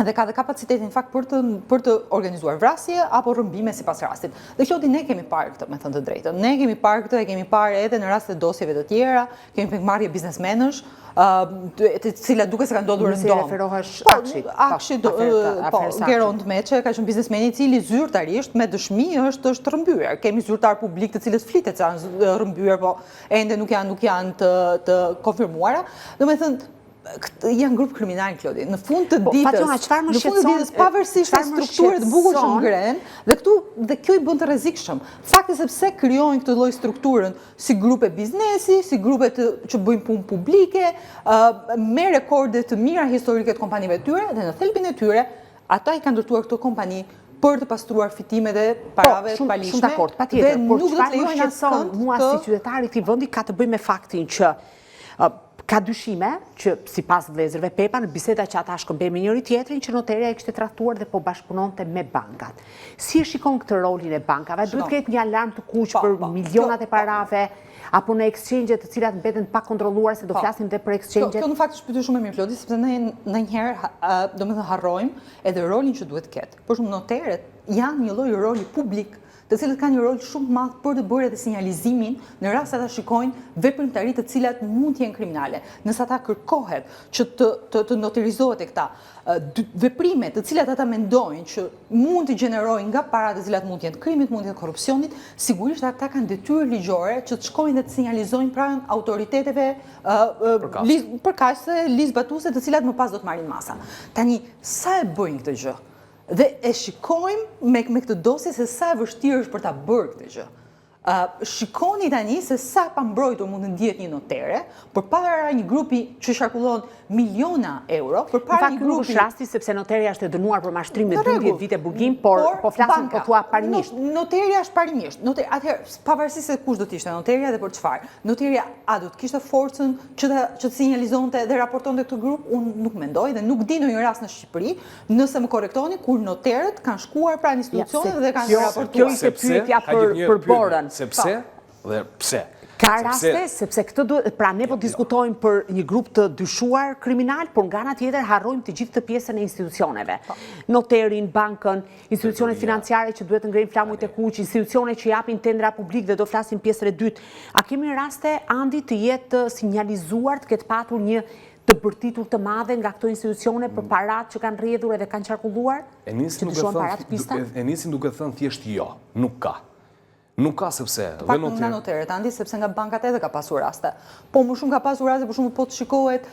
dhe ka dhe kapacitetin në fakt për të organizuar vrasje apo rrëmbime sipas rastit. Dhe Klodi, ne kemi parë këtë, me thënë të drejtën. Ne kemi parë këtë, e kemi parë edhe në rastet dosjeve të tjera, kemi pengmarrje biznesmenësh, të cilat duke se ka ndodhur në domë. Nëse referohesh Akshit, Geron Tmeçe, ka qenë biznesmeni i cili zyrtarisht me dëshmi është rrëmbyer. Kemi zyrtar publik të cilët flitet se janë rrëmbyer, po ende nuk janë të konfirmuara. Domethënë, janë grup kriminal, Klodi. Në fund të ditës, pavarësisht se strukturët bukur që ngren, dhe kjo i bën të rrezikshëm. Fakti sepse krijojnë këtë lloj strukturën si grupe biznesi, si grupe që bëjnë punë publike, me rekorde të mira historike të kompanive të tyre, dhe në thelbin e tyre, ata i kanë ndërtuar këto kompani për të pastruar fitimet e parave të palishme. Shumë dakord, patjetër, por çfarë më shqetëson mua si qytetari i këtij vendi ka të bëjë me faktin që ka dyshime që sipas vëllezërve Pepa në biseda që ata shkëmbejnë me njëri tjetrin që noterja e kishte trahtuar dhe po bashkëpunonte me bankat. Si e shikon këtë rolin e bankave? Duhet të ketë një alarm të kuq për milionat e parave apo në exchange të cilat mbeten pa kontrolluar, se do flasim dhe për exchange. Kjo në fakt është pyetje shumë e mirë, Klodi, sepse ne ndonjëherë domethënë harrojmë edhe rolin që duhet të ketë. Por shumë noteret janë një lloj roli publik, të cilët kanë një rol shumë të madh për të bërë edhe sinjalizimin në rast se ata shikojnë veprimtari të cilat mund të jenë kriminale. Nëse ata kërkohet që të noterizohet e këta veprime të cilat ata mendojnë që mund të gjenerojnë nga parat të cilat mund të jenë krimit, mund të jenë korrupsionit, sigurisht ata kanë detyrë ligjore që të shkojnë dhe të sinjalizojnë pranë autoriteteve përkaqëse ligjzbatuese të cilat më pas do të marrin masa. Tani, sa e bëjnë këtë gjë? Dhe e shikojmë me këtë dosje se sa e vështirë është për ta bërë këtë gjë. Shikoni tani se sa pa mbrojtur mund të ndihet një notere, përpara një grupi që sharkullon miliona euro, përpara një grupi... Nuk është rasti sepse noterja është e dënuar për mashtrim me 12 vite burgim, por po flasim po thua parimisht. Noterja është parimisht. Atëherë, pavarësisht se kush do të ishte noterja dhe për çfarë. Noterja a do të kishte forcën që të sinjalizonte dhe raportonte këtë grup? Unë nuk mendoj dhe nuk di ndonjë rast në Shqipëri, nëse më korrektoni, kur noterët kanë shkuar pranë institucioneve dhe kanë raportuar. Kjo ishte pyetja për borën. Sepse dhe pse? Ka raste, sepse këtë duhet, pra ne po diskutojmë për një grup të dyshuar kriminal, por nga ana tjetër harrojmë të gjithë të pjesën e institucioneve. Noterin, bankën, institucionet financiare që duhet të ngrejnë flamujt e kuq, institucionet që japin tendra publik dhe do flasim pjesën e dytë. A kemi raste, Andi, të jetë sinjalizuar, të ketë patur një të bërtitur të madhe nga këto institucione për parat që kanë rrjedhur edhe kanë qarkulluar? E nisim duke thënë thjesht jo, nuk ka. Nuk ka sepse... Pak nga noteret, Andi, sepse nga bankat edhe ka pasur raste. Po më shumë ka pasur raste, për shumë po të shikohet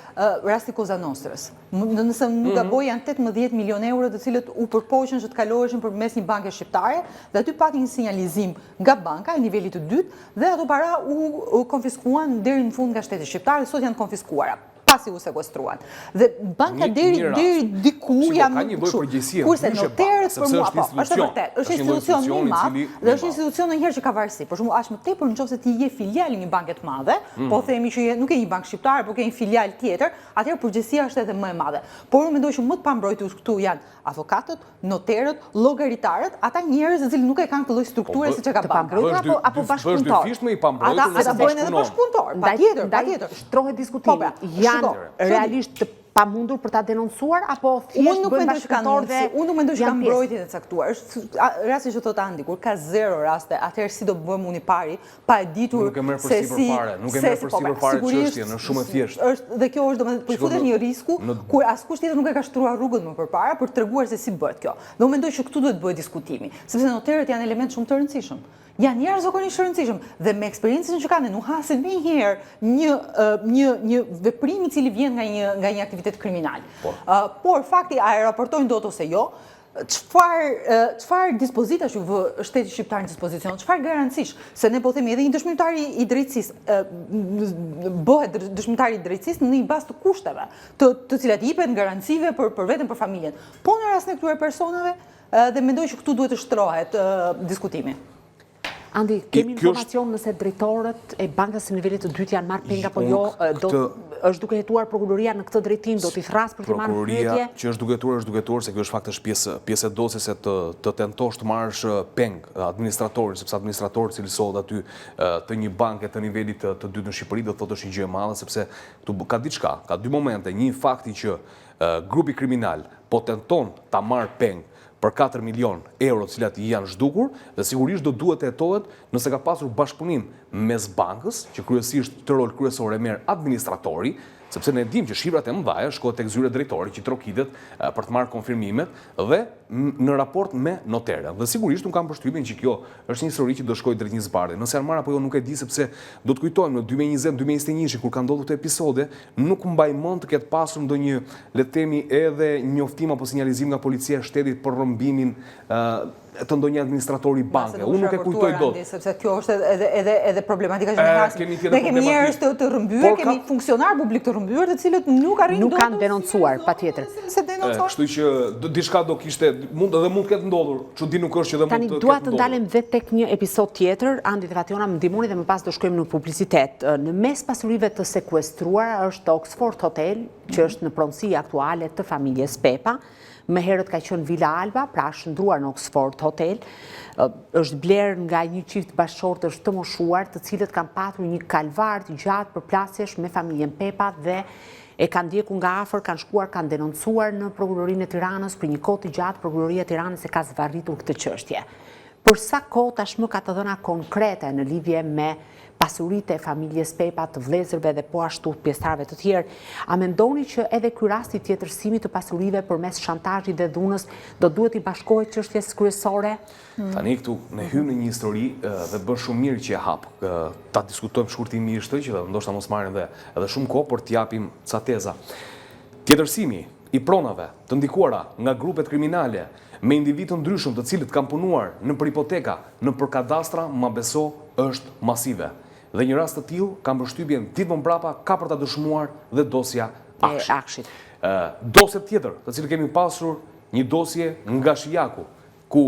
rasti Koza Nostrës. Nëse nuk gaboj janë 18 milion euro të cilët u përpoqen që të kaloheshin përmes një banke shqiptare dhe aty pati një sinjalizim nga banka e nivelit të dytë dhe ato para u konfiskuan deri në fund nga shteti shqiptar dhe sot janë konfiskuara pasi u sekuestruan. Dhe banka deri diku janë kurse noterët për mua, po, është vërtet, është institucion më i madh dhe është institucion ndonjëherë që ka varësi. Për shembull, aq më tepër nëse ti je filial një banke të madhe, po themi që nuk je një bankë shqiptare, por ke një filial tjetër, atëherë përgjegjësia është edhe më e madhe. Por unë mendoj që më të pambrojtur këtu janë avokatët, noterët, llogaritarët, ata njerëz të cilët nuk e kanë këtë lloj strukture siç e ka banka. Apo bashkëpunëtor. Ata bëjnë edhe bashkëpunëtor. Patjetër. Shtrohet diskutimi. Janë realisht të pamundur për ta denoncuar apo thjesht bëjnë bashkëpunëtor dhe unë nuk mendoj që kanë mbrojtje të caktuar. Rasti që thot Andi, kur ka 0 raste, atëherë si do bëjmë unë i pari, pa e ditur nuk e merr për sipërfare, nuk e merr për sipërfare çështjen, është shumë e thjeshtë. Është dhe kjo është domethënë po i futet një risku kur askush tjetër nuk e ka shtruar rrugën më përpara për treguar se si bëhet kjo. Dhe unë mendoj që këtu duhet bëhet diskutimi, sepse noterët janë element shumë të rëndësishëm. Janë njerëz zakonisht rëndësishëm dhe me eksperiencën që kanë nuk hasin ndonjëherë një veprim i cili vjen nga një aktivitet kriminal. Por fakti a e raportojnë dot ose jo, çfarë dispozitash u vë shteti shqiptar në dispozicion, çfarë garancish, se ne po themi edhe një dëshmitar i drejtësisë bëhet dëshmitar i drejtësisë në një bazë të kushteve, të cilat i jepet garancive për veten, për familjen. Po në rastin e këtyre personave dhe mendoj që këtu duhet të shtrohet diskutimi. Andi, kemi informacion nëse drejtorët e bankës së nivelit të dytë janë marrë penga apo jo, është duke hetuar prokuroria në këtë drejtim, do t'i thras për të marrë pyetje? Prokuroria që është duke hetuar, se kjo është fakt është pjesë e dosjes se të tentosh të marrësh peng administratorin, sepse administratori i cili sohet aty të një banke të nivelit të dytë në Shqipëri do thotë është një gjë e madhe, sepse këtu ka diçka, ka dy momente, një fakti që grupi kriminal po tenton ta marrë peng për 4 milion euro të cilat i janë zhdukur dhe sigurisht do duhet të hetohet nëse ka pasur bashkëpunim mes bankës, që kryesisht të rol kryesor e merr administratori, sepse ne dim që shifrat e mëdha shkohet tek zyra drejtori që trokitet për të marrë konfirmimet dhe në raport me noterën. Dhe sigurisht unë kam përshtypjen që kjo është një histori që do shkojë drejt një zbardhje. Nëse janë marrë apo jo nuk e di, sepse do të kujtojmë në 2020-2021 kur ka ndodhur këto episode, nuk mbaj mend të ketë pasur ndonjë, le të themi, edhe njoftim apo sinjalizim nga policia e shtetit për rrëmbimin të ndonjë administratori banke. Unë nuk e kujtoj dot. Sepse kjo është edhe problematika që ne hasim. Ne kemi njerëz të rrëmbyer, kemi funksionar publik të rrëmbyer, të cilët nuk arrin nuk kanë denoncuar, patjetër. Kështu që diçka do kishte mund të ketë ndodhur. Çudi nuk është që dhe mund të ketë ndodhur. Tani dua të ndalem vetë tek një episod tjetër, Andi dhe Fationa më ndihmoni dhe më pas do shkojmë në publicitet. Në mes pasurive të sekuestruara është Oxford Hotel, që është në pronësi aktuale të familjes Pepa. Më herët ka qenë Villa Alba, pra shndruar në Oxford Hotel, është blerë nga një çift bashkëshortësh të moshuar, të cilët kanë patur një kalvar të gjatë përplasjesh me familjen Pepa dhe e kanë ndjekur nga afër, kanë shkuar, kanë denoncuar në prokurorinë e Tiranës, për një kohë të gjatë prokuroria e Tiranës e ka zvarritur këtë çështje. Për sa kohë tashmë ka të dhëna konkrete në lidhje me pasuritë e familjes Pepa, të vëllezërve dhe po ashtu pjesëtarëve të tjerë. A mendoni që edhe ky rast i tjetërsimit të pasurive përmes shantazhit dhe dhunës do duhet i bashkohet çështjes kryesore? Tani këtu ne hym në një histori dhe bën shumë mirë që e hap. Ta diskutojmë shkurtimisht që ndoshta mos marrin edhe shumë kohë për të japim ca teza. Tjetërsimi i pronave të ndikuara nga grupet kriminale me individë të ndryshëm të cilët kanë punuar në për hipoteka, në për kadastra, ma beso është masive. Dhe një rast të tillë kam përshtypjen ditë më mbrapa ka për ta dëshmuar dhe dosja Akshit. Dosje tjetër, të cilën kemi pasur, një dosje nga Shijaku, ku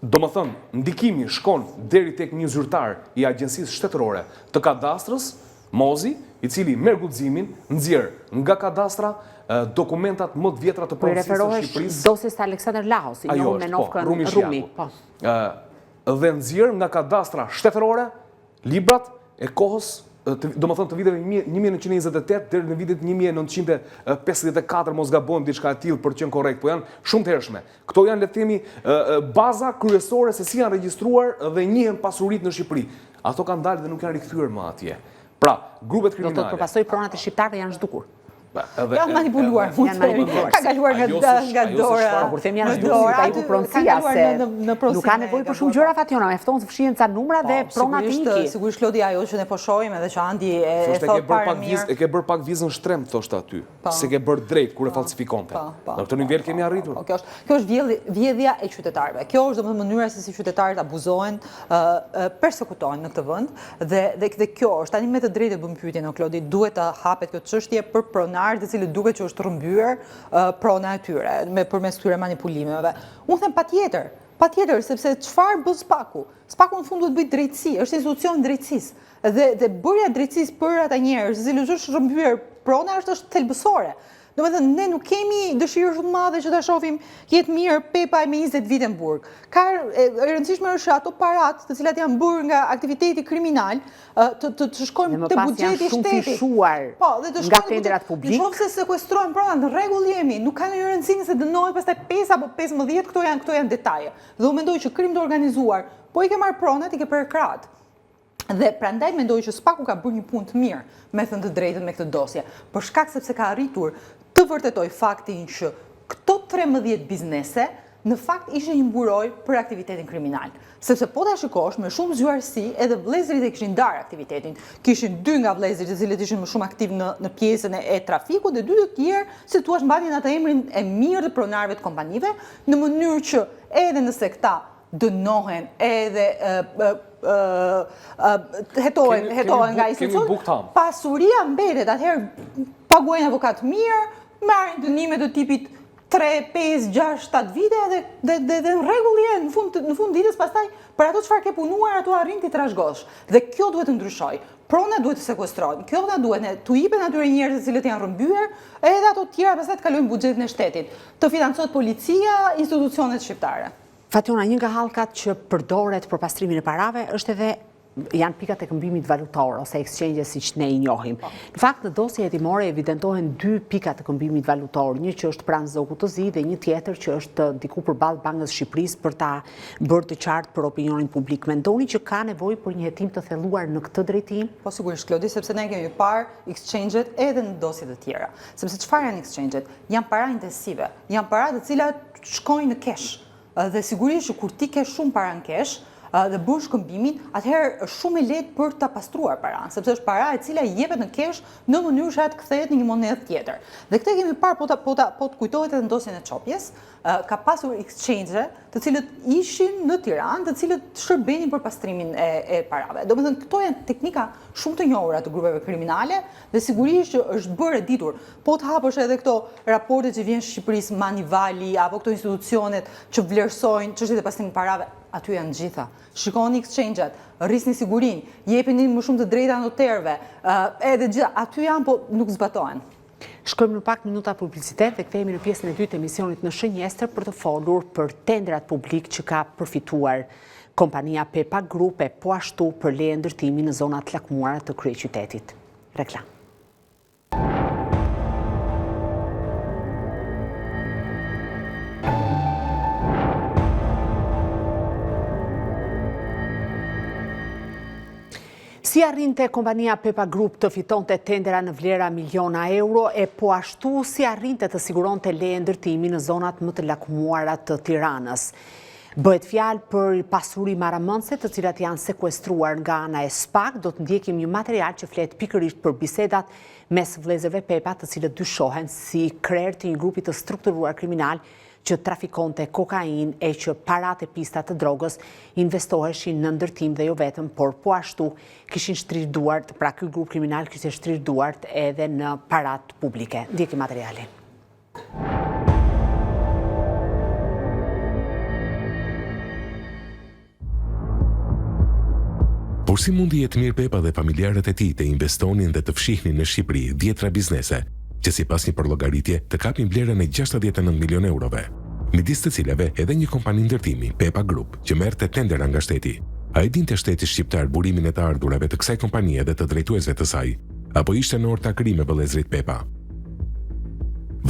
domethënë ndikimi shkon deri tek një zyrtar i Agjencisë Shtetërore të Kadastrës, Mozi, i cili merr guximin, nxjerr nga kadastra dokumentat më të vjetra të Provincës së Shqipërisë. Dosjes të Aleksandr Lahos, i njohur me novkën Rumi. Dhe nxjerr nga kadastra shtetërore librat e kohës, domethënë të viteve 1928 deri në vitet 1954, mos gabojmë diçka e tillë për të qenë korrekt, po janë shumë të hershme. Këto janë, le të themi, baza kryesore se si janë regjistruar dhe njihen pasuritë në Shqipëri. Ato kanë dalë dhe nuk janë rikthyer më atje. Pra, grupet kriminale. Do të përpasoj pronat e shqiptarëve janë zhdukur. Janë manipuluar. Ka kaluar nga dora. Kur themi janë zhdukur, ka ikur pronësia se nuk ka nevojë për shumë gjëra Fatjona, mjafton të fshihen ca numra dhe pronat iki. Sigurisht Lodi, ajo që ne po shohim edhe që Andi e thot para mirë. E ke bërë pak vizën shtrem, thoshte aty. Se ke bërë drejt kur e falsifikonte. Në këtë nivel kemi arritur. Kjo është vjedhja e qytetarëve. Kjo është domethënë mënyra se si qytetarët abuzohen, persekutohen në këtë vend dhe kjo është tani me të drejtë bëm pyetjen o Klodi, duhet të hapet kjo çështje për pronarët të cilët duket që është rrëmbyer prona e tyre përmes këtyre manipulimeve. Unë them patjetër, sepse çfarë bën Spaku? Spaku në fund duhet bëj drejtësi, është institucion drejtësisë dhe bërja drejtësisë për ata njerëz të cilët është rrëmbyer prona është thelbësore. Domethënë, ne nuk kemi dëshirë shumë madhe që ta shohim jetë mirë Pepa me 20 vite në burg. E rëndësishme është ato parat të cilat janë bërë nga aktiviteti kriminal të shkojnë te buxheti i shtetit. Nga tenderat publik. Nëse sekuestrojnë prona, në rregull jemi, nuk ka ndonjë rëndësi nëse dënohet pastaj 5 apo 15, këto janë detaje. Dhe unë mendoj që krim të organizuar, po i ke marrë pronat, i ke prerë krahët. Dhe prandaj mendoj që Spaku ka bërë një punë të mirë, me thënë të drejtën me këtë dosje, për shkak sepse ka arritur të vërtetoj faktin që këto 13 biznese në fakt ishin një mburoj për aktivitetin kriminal. Sepse po ta shikosh me shumë zgjuarsi, edhe vëllezërit e kishin ndarë aktivitetin. Kishin 2 nga vëllezërit të cilët ishin më shumë aktiv në pjesën e trafikut dhe 2 të tjerë, si thua, mbanin atë emrin e mirë të pronarëve të kompanive, në mënyrë që edhe nëse këta dënohen edhe hetohen nga institucion, pasuria mbetet, atëherë paguajnë avokat mirë, marrin dënime të tipit 3, 5, 6, 7 vite dhe në rregull jenë në fund ditës pastaj për ato çfarë ke punuar ato arrin ti trashëgosh. Dhe kjo duhet të ndryshojë. Prona duhet të sekuestrohen. Kjo na duhet ne tu jipen atyre njerëzve të cilët janë rrëmbyer, edhe ato të tjera pastaj të kalojnë buxhetin e shtetit. Të financohet policia, institucionet shqiptare. Fatjona, një nga hallkat që përdoret për pastrimin e parave është edhe janë pikat e këmbimit valutor ose exchange siç ne i njohim. Në fakt, në dosje hetimore evidentohen 2 pikat të këmbimit valutor, një që është pranë Zogut të Zi dhe një tjetër që është diku përballë Bankës Shqipërisë për ta bërë të qartë për opinionin publik. Mendoni që ka nevojë për një hetim të thelluar në këtë drejtim? Po sigurisht, Klodi, sepse ne kemi parë exchange-et edhe në dosje të tjera. Sepse çfarë janë exchange-et? Janë para intensive, janë para të cilat shkojnë në cash. Dhe sigurisht që kur ti ke shumë para në cash, dhe bën shkëmbimin, atëherë është shumë e lehtë për ta pastruar paranë, sepse është para e cila jepet në kesh në mënyrë që të kthehet në një monedhë tjetër. Dhe këtë kemi parë po të kujtohet edhe në dosjen e Çopjes, ka pasur exchange të cilët ishin në Tiranë, të cilët shërbenin për pastrimin e parave. Domethënë këto janë teknika shumë të njohura të grupeve kriminale dhe sigurisht që është bërë e ditur. Po të hapësh edhe këto raporte që vjen në Shqipërisë Manivali apo këto institucionet që vlerësojnë çështjet e pastrimit parave, aty janë gjitha. Shikoni exchange-at, rrisni sigurinë, jepini më shumë të drejta noterëve, edhe gjitha, aty janë, po nuk zbatohen. Shkojmë në pak minuta publicitet dhe kthehemi në pjesën e dytë të emisionit në Shënjestër për të folur për tendrat publik që ka përfituar kompania Pepa Group e po ashtu për leje ndërtimi në zonat lakmuara të kryeqytetit. Reklam. Si arrinte kompania Pepa Group të fitonte tendera në vlera miliona euro e po ashtu si arrinte të siguronte leje ndërtimi në zonat më të lakmuara të Tiranës. Bëhet fjalë për pasuri maramëndse të cilat janë sekuestruar nga ana e SPAK, do të ndjekim një material që flet pikërisht për bisedat mes vëllezërve Pepa të cilët dyshohen si krerë të një grupi të strukturuar kriminal që trafikonte kokain e që parat e pistat të drogës investoheshin në ndërtim dhe jo vetëm, por po ashtu kishin shtrirë duart, pra ky grup kriminal kishte shtrirë duart edhe në parat publike. Ndjeki materialin. Por si mundi jetë mirë Pepa dhe familjarët e tij të investonin dhe të fshihnin në Shqipëri dhjetra biznese, që sipas një përllogaritje të kapin vlerën e 69 milion eurove, midis të cilave edhe një kompani ndërtimi, Pepa Group, që merrte tendera nga shteti. A i dinte shteti shqiptar burimin e të ardhurave të kësaj kompanie dhe të drejtuesve të saj, apo ishte në ortakëri me vëllezrit Pepa?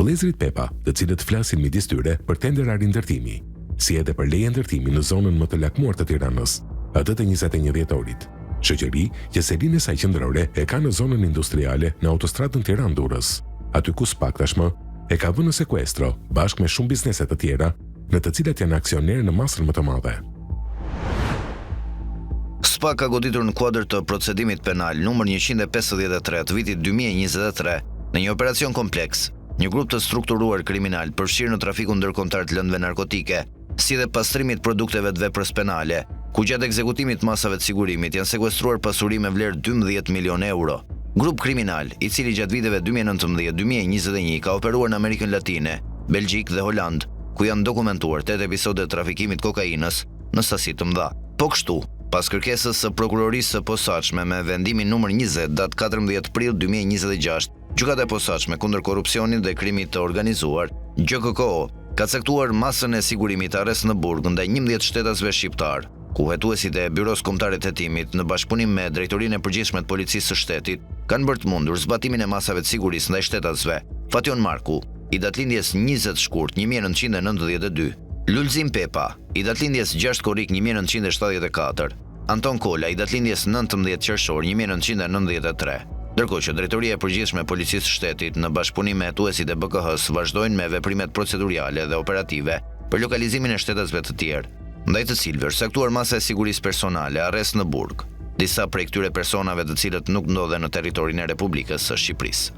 Vëllezrit Pepa, të cilët flasin midis tyre për tendera rindërtimi, si edhe për leje ndërtimi në zonën më të lakmuar të Tiranës, atë të 21 dhjetorit. Shoqëri që selin e saj qendrore e ka në zonën industriale në autostradën Tiranë-Durrës, aty ku SPAK tashmë e ka vënë në sekuestro bashkë me shumë biznese të tjera, në të cilat janë aksionerë në masën më të madhe. SPAK ka goditur në kuadër të procedimit penal numër 153 të vitit 2023 në një operacion kompleks, një grup të strukturuar kriminal përfshirë në trafikun ndërkombëtar të lëndëve narkotike, si dhe pastrimit produkteve të veprës penale, ku gjatë ekzekutimit masave të sigurimit janë sekuestruar pasuri me vlerë 12 milion euro. Grup kriminal, i cili gjatë viteve 2019-2021 ka operuar në Amerikën Latine, Belgjik dhe Holand, ku janë dokumentuar 8 episode të trafikimit kokainës në sasi të mëdha. Po kështu, pas kërkesës së prokurorisë së posaçme me vendimin numër 20 datë 14 prill 2026, gjykata e posaçme kundër korrupsionit dhe krimit të organizuar, GKKO, ka caktuar masën e sigurimit arrest në burg ndaj 11 shtetasve shqiptar, ku hetuesit e Byros Kombëtare të Hetimit në bashkëpunim me Drejtorinë e Përgjithshme të Policisë së Shtetit kanë bërë të mundur zbatimin e masave të sigurisë ndaj shtetasve Fation Marku, i datëlindjes 20 shkurt 1992, Lulzim Pepa, i datëlindjes 6 korrik 1974, Anton Kola, i datëlindjes 19 qershor 1993. Ndërkohë që Drejtoria e Përgjithshme e Policisë së Shtetit në bashkëpunim me hetuesit e BKH-s vazhdojnë me veprimet procedurale dhe operative për lokalizimin e shtetasve të tjerë, ndaj të cilëve është saktuar masa e sigurisë personale, arrest në burg, disa prej këtyre personave të cilët nuk ndodhen në territorin e Republikës së Shqipërisë.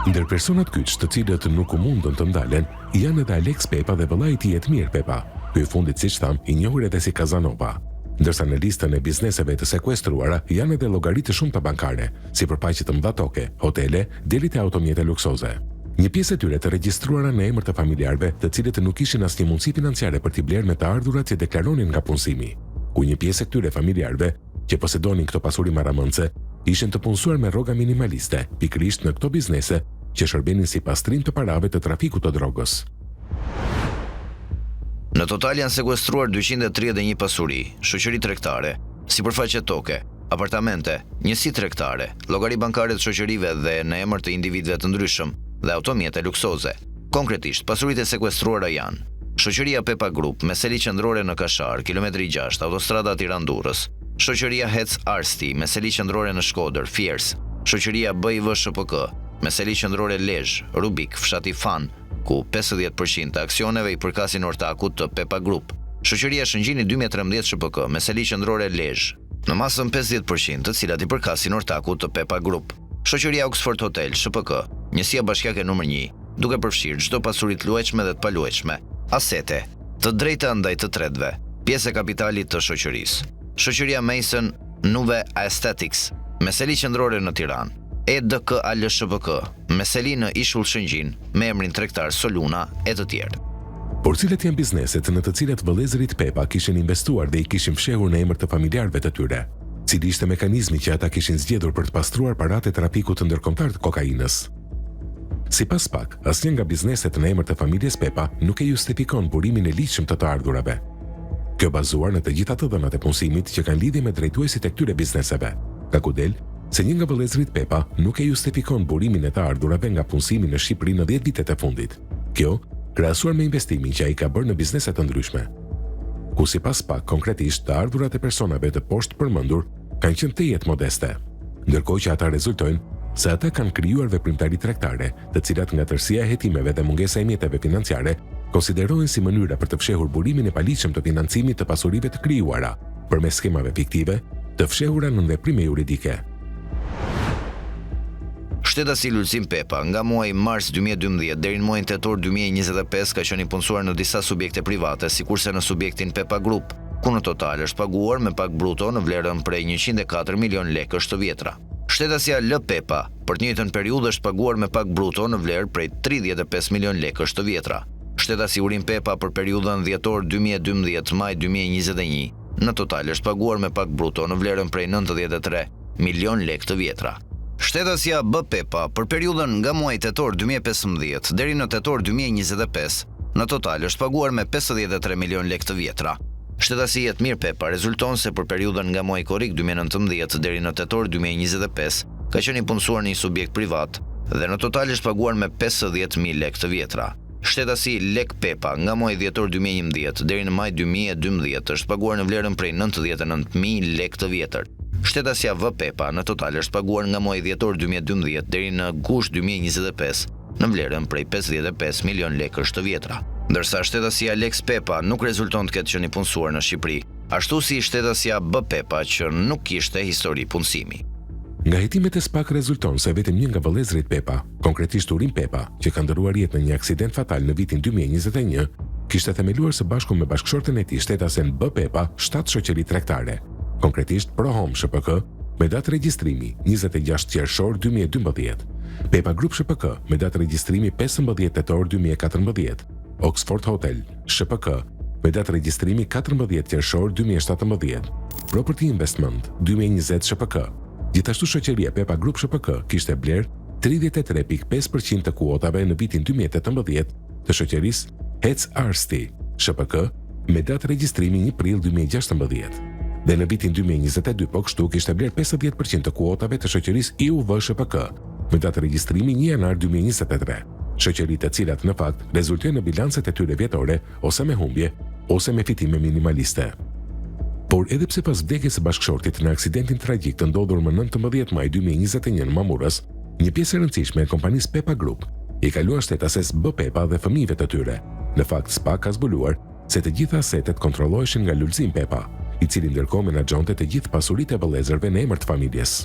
Ndër personat kyç të cilët nuk u mundën të ndalen, janë edhe Alex Pepa dhe vëllai i tij Etmir Pepa, ky i fundit siç tham i njohur edhe si Kazanova. Ndërsa në listën e bizneseve të sekuestruara janë edhe llogaritë shumta bankare, si përpaqe të mëdha toke, hotele, deri te automjete luksoze. Një pjesë e tyre të regjistruara në emër të familjarëve, të cilët nuk kishin asnjë mundësi financiare për t'i blerë me të ardhurat që deklaronin nga punësimi, ku një pjesë e këtyre familjarëve që posedonin këto pasuri marramëndse ishin të punësuar me rroga minimaliste, pikërisht në këto biznese që shërbenin si pastrim të parave të trafikut të drogës. Në total janë sekuestruar 231 pasuri, shoqëri tregtare, sipërfaqe toke, apartamente, njësi tregtare, llogari bankare të shoqërive dhe në emër të individëve të ndryshëm dhe automjete luksoze. Konkretisht, pasuritë e sekuestruara janë: Shoqëria Pepa Group, me seli qendrore në Kashar, kilometri 6, autostrada Tiranë-Durrës; Shoqëria Hec Arsti, me seli qendrore në Shkodër, Fiers; Shoqëria BIV SHPK, me seli qendrore Lezhë, Rubik, fshati Fan, ku 50% të aksioneve i përkasin ortakut të Pepa Group; Shoqëria Shëngjini 2013 SHPK, me seli qendrore Lezhë, në masën 50% të cilat i përkasin ortakut të Pepa Group; Shoqëria Oxford Hotel SHPK, njësia bashkiake numër 1, duke përfshirë çdo pasuri të luajshme dhe të paluajshme, asete, të drejta ndaj të tretëve, pjesë e kapitalit të shoqërisë; Shoqëria Mason Nuve Aesthetics, me seli qendrore në Tiranë; EDKAL SHPK, me seli në Ishull Shëngjin, me emrin tregtar Soluna e të tjerë. Por cilat janë bizneset në të cilat vëllezërit Pepa kishin investuar dhe i kishin fshehur në emër të familjarëve të tyre? Cili ishte mekanizmi që ata kishin zgjedhur për të pastruar paratë e trafikut të ndërkombëtar të kokainës? Sipas SPAK, asnjë nga bizneset në emër të familjes Pepa nuk e justifikon burimin e ligjshëm të ardhurave. Kjo bazuar në të gjitha të dhënat e punësimit që kanë lidhje me drejtuesit e këtyre bizneseve, ka ku del se një nga vëllezërit Pepa nuk e justifikon burimin e të ardhurave nga punësimi në Shqipëri në 10 vitet e fundit. Kjo krahasuar me investimin që ai ka bërë në biznese të ndryshme, ku sipas SPAK konkretisht të ardhurat e personave të poshtë përmendur kanë qenë të jetë modeste, ndërkohë që ata rezultojnë se ata kanë krijuar veprimtari tregtare, të cilat nga tërësia e hetimeve dhe mungesa e mjeteve financiare konsiderohen si mënyra për të fshehur burimin e paligjshëm të financimit të pasurive të krijuara përmes skemave fiktive të fshehura në veprime juridike. Shtetasi Lulzim Pepa nga muaji mars 2012 deri në muajin tetor 2025 ka qenë i punësuar në disa subjekte private, sikurse në subjektin Pepa Group, ku në total është paguar me pak bruto në vlerën prej 104 milion lekësh të vjetra. Shtetësia L Pepa për të njëjtën periudhë është paguar me pak bruto në vlerë prej 35 milion lekësh të vjetra. Shtetësi Urim Pepa për periudhën dhjetor 2012-maj 2021 në total është paguar me pak bruto në vlerën prej 93 milion lekë të vjetra. Shtetësia B Pepa për periudhën nga muaji tetor 2015 deri në tetor 2025 në total është paguar me 53 milion lekë të vjetra. Shtetësia Jetmir Pepa rezulton se për periudhën nga muaji korrik 2019 deri në tetor 2025 ka qenë i punësuar në një subjekt privat dhe në total është paguar me 50.000 lekë të vjetra. Shtetësi Lek Pepa nga muaji dhjetor 2011 deri në maj 2012 është paguar në vlerën prej 99.000 lekë të vjetër. Shtetësia V Pepa në total është paguar nga muaji dhjetor 2012 deri në gusht 2025 në vlerën prej 55 milion lekësh të vjetra. Ndërsa shtetësia Lex Pepa nuk rezulton të ketë qenë i punësuar në Shqipëri, ashtu si shtetësia B Pepa që nuk kishte histori punësimi. Nga hetimet e SPAK rezulton se vetëm një nga vëllezërit Pepa, konkretisht Urim Pepa, që ka ndëruar jetë në një aksident fatal në vitin 2021, kishte themeluar së bashku me bashkëshorten e tij shtetasen B Pepa 7 shoqëri tregtare, konkretisht ProHome ShPK me datë regjistrimi 26 qershor 2012, Pepa Group ShPK me datë regjistrimi 15 tetor 2014, Oxford Hotel ShPK me datë regjistrimi 14 qershor 2017, Property Investment 2020 ShPK. Gjithashtu shoqëria Pepa Group ShPK kishte bler 33.5% të kuotave në vitin 2018 të shoqërisë Hec Arsti ShPK me datë regjistrimi 1 prill 2016. Dhe në vitin 2022 po kështu kishte bler 50% të kuotave të shoqërisë IUV ShPK me datë regjistrimi 1 janar 2023. Shoqëritë të cilat në fakt rezultojnë në bilancet e tyre vjetore ose me humbje ose me fitime minimaliste. Por edhe pse pas vdekjes së bashkëshortit në aksidentin tragjik të ndodhur më 19 maj 2021 në Mamurës, një pjesë e rëndësishme e kompanisë Pepa Group i kaluan shtetases B Pepa dhe fëmijëve të tyre. Në fakt SPAK ka zbuluar se të gjitha asetet kontrolloheshin nga Lulzim Pepa, i cili ndërkohë menaxhonte të gjithë pasuritë e vëllezërve në emër të familjes.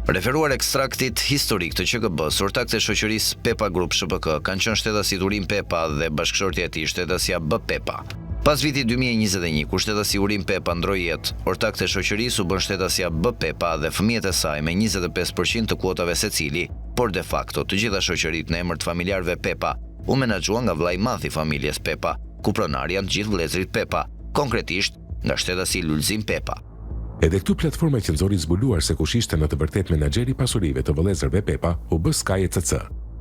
Referuar ekstraktit historik të QKB-s, ortakët e shoqërisë Pepa Group ShPK kanë qenë shtetasit Urim Pepa dhe bashkëshortja e tij shtetësia B Pepa. Pas vitit 2021, kur shtetësi Urim Pepa ndroi jetë, ortakët e shoqërisë u bën shtetësia B Pepa dhe fëmijët e saj me 25% të kuotave secili, por de facto të gjitha shoqëritë në emër të familjarëve Pepa u menaxhuan nga vllai i madh i familjes Pepa, ku pronar janë të gjithë vëllezërit Pepa, konkretisht nga shtetësi Lulzim Pepa. Edhe këtu platforma që nxori zbuluar se kush ishte në të vërtetë menaxheri i pasurive të vëllezërve Pepa u bë Sky ECC,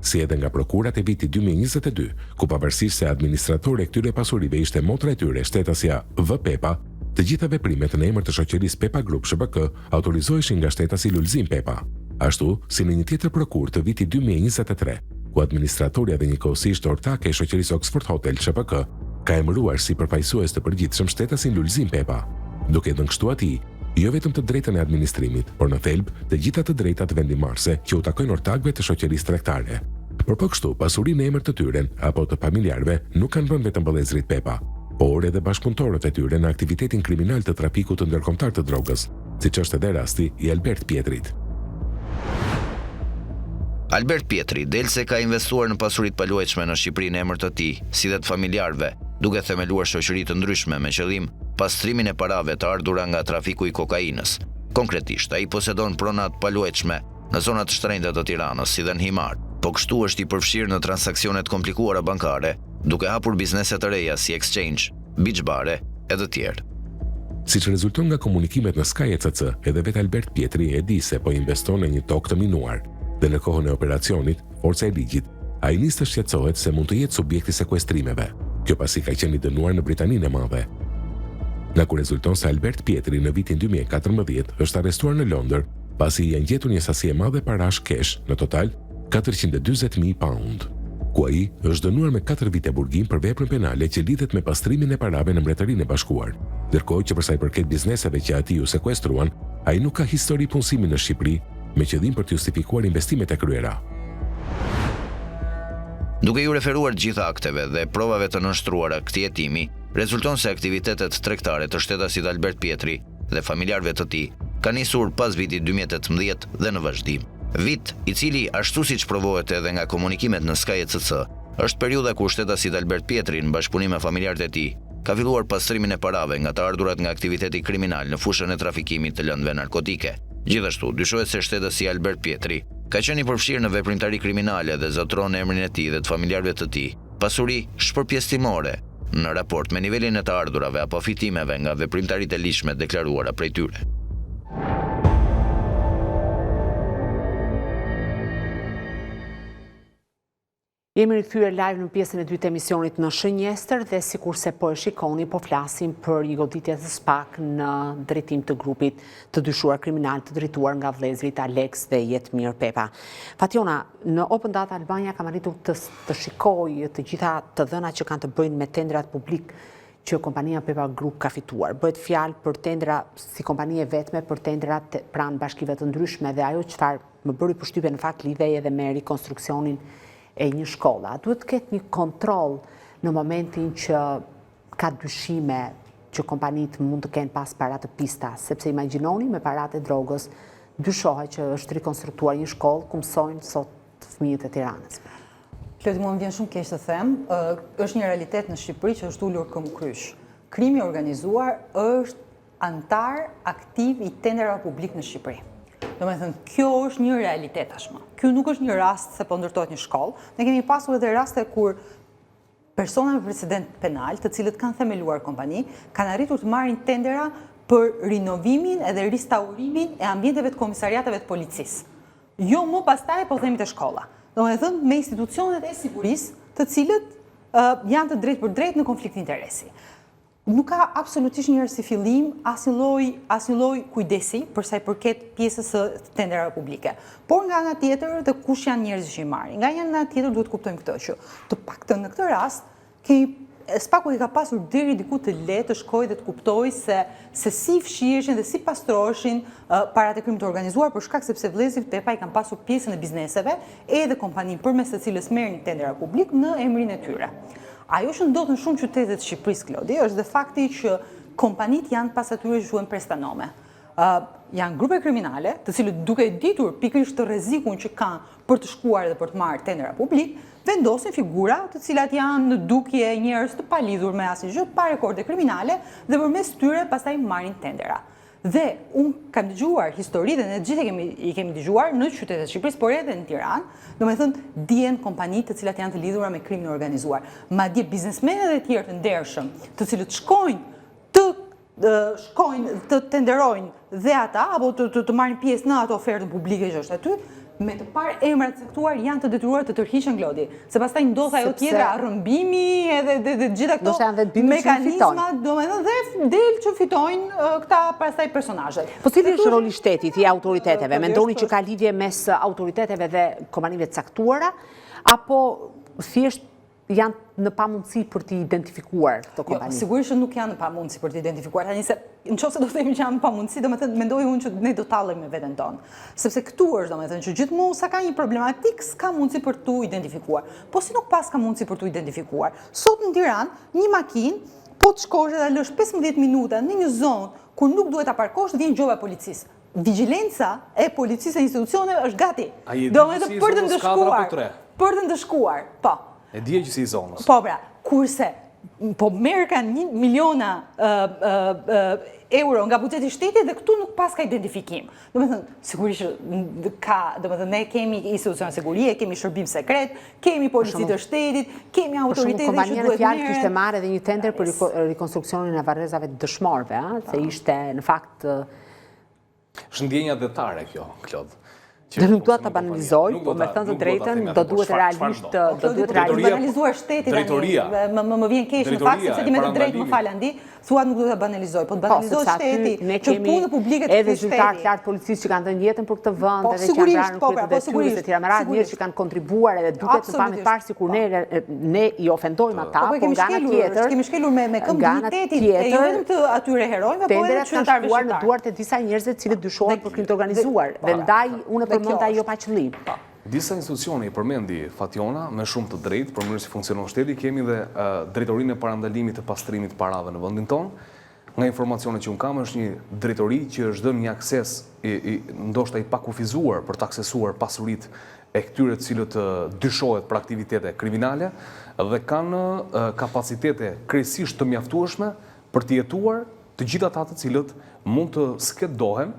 si edhe nga prokurat e vitit 2022, ku pavarësisht se administratore e këtyre pasurive ishte motra e tyre shtetësia V Pepa, të gjitha veprimet në emër të shoqërisë Pepa Group ShPK autorizoheshin nga shtetësi Lulzim Pepa, ashtu si në një tjetër prokur të vitit 2023, ku administratorja dhe njëkohësisht ortake e shoqërisë Oxford Hotel ShPK ka emëruar si përfaqësues të përgjithshëm shtetasin Lulzim Pepa, duke dhënë kështu atij jo vetëm të drejtën e administrimit, por në thelb të gjitha të drejtat vendimarrëse që u takojnë ortakëve të shoqërisë tregtare. Por po kështu, pasurinë në emër të tyre apo të familjarëve nuk kanë vënë vetëm vëllezërit Pepa, por edhe bashkëpunëtorët e tyre në aktivitetin kriminal të trafikut të ndërkombëtar të drogës, siç është edhe rasti i Albert Pietrit. Albert Pietri delse ka investuar në pasuritë paluajtshme në Shqipëri në emër të tij, si dhe të familjarëve, duke themeluar shoqëri të ndryshme me qëllim pastrimin e parave të ardhura nga trafiku i kokainës. Konkretisht, ai posedon prona të paluajtshme në zonat të shtrenjta të Tiranës, si dhe në Himar, po kështu është i përfshirë në transaksionet komplikuara bankare, duke hapur biznese të reja si exchange, beach bare e të tjerë. Siç rezulton nga komunikimet në Sky ECC, edhe vetë Albert Pietri e di se po investon në një tokë të minuar, dhe në kohën e operacionit, forca e ligjit, ai nis të shqetësohet se mund të jetë subjekti sekuestrimeve. Kjo pasi ka qenë i dënuar në Britaninë e Madhe. Nga ku rezulton se Albert Pietri në vitin 2014 është arrestuar në Londër, pasi janë gjetur një sasi e madhe parash kesh, në total 440.000 pound, ku ai është dënuar me 4 vite burgim për veprën penale që lidhet me pastrimin e parave në Mbretërinë e Bashkuar. Ndërkohë që për sa i përket bizneseve që atij u sekuestruan, ai nuk ka histori punësimi në Shqipëri, me qëllim për të justifikuar investimet e kryera. Duke ju referuar gjitha akteve dhe provave të nënshtruara këtij hetimi, rezulton se aktivitetet tregtare të shtetasit Albert Pietri dhe familjarëve të tij ka nisur pas vitit 2018 dhe në vazhdim. Vit i cili, ashtu siç provohet edhe nga komunikimet në Sky ECC, është periudha kur shtetasit Albert Pietri në bashkëpunim me familjarët e tij ka filluar pastrimin e parave nga të ardhurat nga aktiviteti kriminal në fushën e trafikimit të lëndëve narkotike. Gjithashtu, dyshohet se shtetësi Albert Pietri ka qenë i përfshirë në veprimtari kriminale dhe zotron emrin e tij dhe të familjarëve të tij, pasuri shpërpjesëtimore në raport me nivelin e të ardhurave apo fitimeve nga veprimtaritë e lishme deklaruara prej tyre. Jemi rikthyer live në pjesën e dytë të emisionit në Shënjestër dhe sikurse po e shikoni, po flasim për një goditje të SPAK në drejtim të grupit të dyshuar kriminal të drejtuar nga vëllezërit Alex dhe Jetmir Pepa. Fationa, në Open Data Albania kam arritur të shikoj të gjitha të dhënat që kanë të bëjnë me tendrat publik që kompania Pepa Group ka fituar. Bëhet fjalë për tendra si kompanie vetme për tendrat pranë bashkive të ndryshme dhe ajo çfarë më bëri përshtypje në fakt lidhej edhe me rikonstruksionin e një shkolla. Duhet të ketë një kontroll në momentin që ka dyshime që kompanitë mund të kenë pas parat të pista, sepse imagjinoni me parat e drogës, dyshohet që është rikonstruktuar një shkollë ku mësojnë sot fëmijët e Tiranës. Klodi, mua më vjen shumë keq të them, është një realitet në Shqipëri që është ulur këmbëkrysh. Krimi organizuar është antar aktiv i tenderave publik në Shqipëri. Do me thënë, kjo është një realitet tashmë. Kjo nuk është një rast se po ndërtohet një shkollë. Ne kemi pasur edhe raste kur persona me precedent penal, të cilët kanë themeluar kompani, kanë arritur të marrin tendera për rinovimin edhe restaurimin e ambienteve të komisariateve të policisë. Jo më pastaj po themi të shkolla. Do me thënë, me institucionet e sigurisë, të cilët janë të drejt për drejt në konflikt interesi. Nuk ka absolutisht njërë si fillim asnjë lloj kujdesi përsa i përket pjesës së tenderave publike. Por nga ana tjetër dhe kush janë njerëzit që i marrin. Nga ana tjetër duhet kuptojmë këtë që të paktën në këtë rast SPAK-u i ka pasur deri diku të lehtë të shkojë dhe të kuptojë se si fshireshin dhe si pastroheshin parat e krimit të organizuar për shkak sepse vëllezërit Pepa i kanë pasur pjesën e bizneseve edhe kompaninë përmes të cilës merrin tendera publik në emrin e tyre. Ajo që ndodh në shumë qytete të Shqipërisë, Klodi, është dhe fakti që kompanitë janë pas atyre që quhen prestanome. Janë grupe kriminale, të cilët duke ditur pikërisht të rrezikun që kanë për të shkuar dhe për të marrë tendera publik, vendosin figura të cilat janë në dukje njerëz të palidhur me asnjë, pa rekorde kriminale dhe përmes tyre pastaj marrin tendera. Dhe unë kam dëgjuar histori dhe ne gjithë i kemi dëgjuar në qytetet e Shqipërisë, por edhe në Tiranë, do me thënë, dihen kompanitë të cilat janë të lidhura me krimin organizuar. Madje biznesmenët e tjerë të ndershëm, të cilët shkojnë të tenderojnë dhe ata, apo të marrin pjesë në ato ofertën publike që është aty, me të parë emrat caktuar janë të detyruar të tërhiqen, Klodi, se pastaj ndodh ajo tjetra, rrëmbimi edhe gjitha këto mekanizma, domethënë dhe del që fitojnë këta pastaj personazhet. Po cili është roli i shtetit, i autoriteteve? Mendoni që ka lidhje mes autoriteteve dhe kompanive të caktuara, apo thjesht janë në pamundësi për të identifikuar këto kompani? Jo, sigurisht që nuk janë në pamundësi për të identifikuar. Tani se nëse do të themi që janë në pamundësi, domethënë mendoj unë që ne do tallemi me veten tonë. Sepse këtu është domethënë që gjithmonë sa ka një problematik, s'ka mundësi për tu identifikuar. Po si nuk pas ka mundësi për tu identifikuar. Sot në Tiranë, një makinë po të shkosh dhe lësh 15 minuta në një zonë kur nuk duhet ta parkosh, vjen gjova e policisë. Vigjilenca e policisë e institucioneve është gati. Domethënë për të ndëshkuar. Për të ndëshkuar, po. E dje që si i zonës. Po pra, kurse po merr kanë 1 miliona euro nga buxheti i shtetit dhe këtu nuk pas ka identifikim. Domethënë, sigurisht që ka, domethënë ne kemi institucione sigurie, kemi shërbim sekret, kemi policitë të shtetit, kemi autoritete që duhet merren. Kompania fjalë kishte marrë edhe një tender për rikonstruksionin e varrezave të dëshmorëve, se ishte në fakt është ndjenja detare kjo, Klod. Dhe nuk duhet ta banalizoj, po me thënë të drejtën, do duhet realisht banalizuar shteti tani. Më vjen keq në fakt sepse ti me të drejtë më fal Andi, thua nuk duhet ta banalizoj, po të banalizoj shteti, që punë publike të edhe zyrtar të lartë policisë që kanë dhënë jetën për këtë vend, edhe që kanë rënë kryet e detyrës e Tiranës, njerëz që kanë kontribuar edhe duket në pamje parë sikur ne i ofendojmë ata, po nga ana tjetër kemi shkelur me këmbë dignitetin e jo vetëm të atyre herojve, po edhe qytetarëve shqiptar. Në duart e disa njerëzve të cilët dyshohen për krim të organizuar, dhe ndaj unë përmend ajo pa qëllim. Disa institucione i përmendi Fationa me shumë të drejtë për mënyrë si funksionon shteti, kemi dhe drejtorinë e parandalimit të pastrimit të parave në vendin tonë, nga informacionet që unë kam, është një drejtori që është dhënë një akses ndoshta i pakufizuar për të aksesuar pasurit e këtyre të cilët dyshohet për aktivitete kriminale dhe kanë kapacitete krejtësisht të mjaftueshme për të jetuar të gjitha ata të cilët mund të skedohen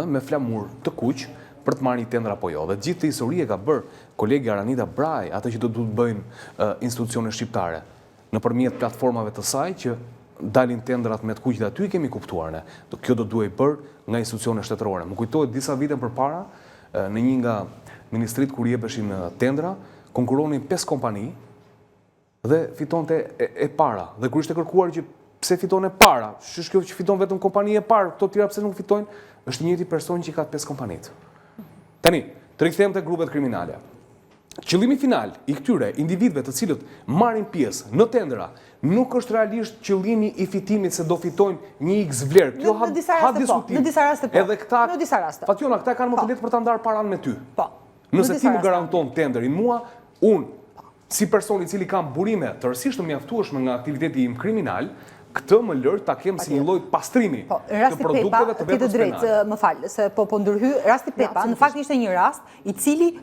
me flamur të kuq për të marrë një tendër apo jo. Dhe gjithë të histori e ka bërë kolegi Aranita Braj, atë që do të bëjnë institucionet shqiptare, nëpërmjet platformave të saj që dalin tendrat me të kuq dhe aty kemi kuptuar ne. Kjo do duhej bërë nga institucionet shtetërore. Më kujtohet disa vite përpara në një nga ministrit kur jepeshin tendra, konkuronin 5 kompani dhe fitonte e para. Dhe kur ishte kërkuar që pse fiton e para, kjo që fiton vetëm kompani e parë, këto tjera pse nuk fitojnë, është njëti person që ka 5 kompanit. Tani, të rikthejmë të grupet kriminale. Qëllimi final i këtyre individëve të cilët marrin pjesë në tendera nuk është realisht qëllimi i fitimit se do fitojnë një X vlerë. Kjo ha diskutim. Në disa raste po. Edhe këta, Fatjona, këta kanë më të lehtë për ta ndarë paran me ty. Po. Nëse ti më garanton tenderin mua, unë si person i cili kam burime të rësisht të mjaftueshme nga aktiviteti im kriminal, këtë më lërë ta kem si një lloj pastrimi të produkteve të veprës penale. Më falë, se po ndërhy, rasti Pepa, në fakt ishte një rast i cili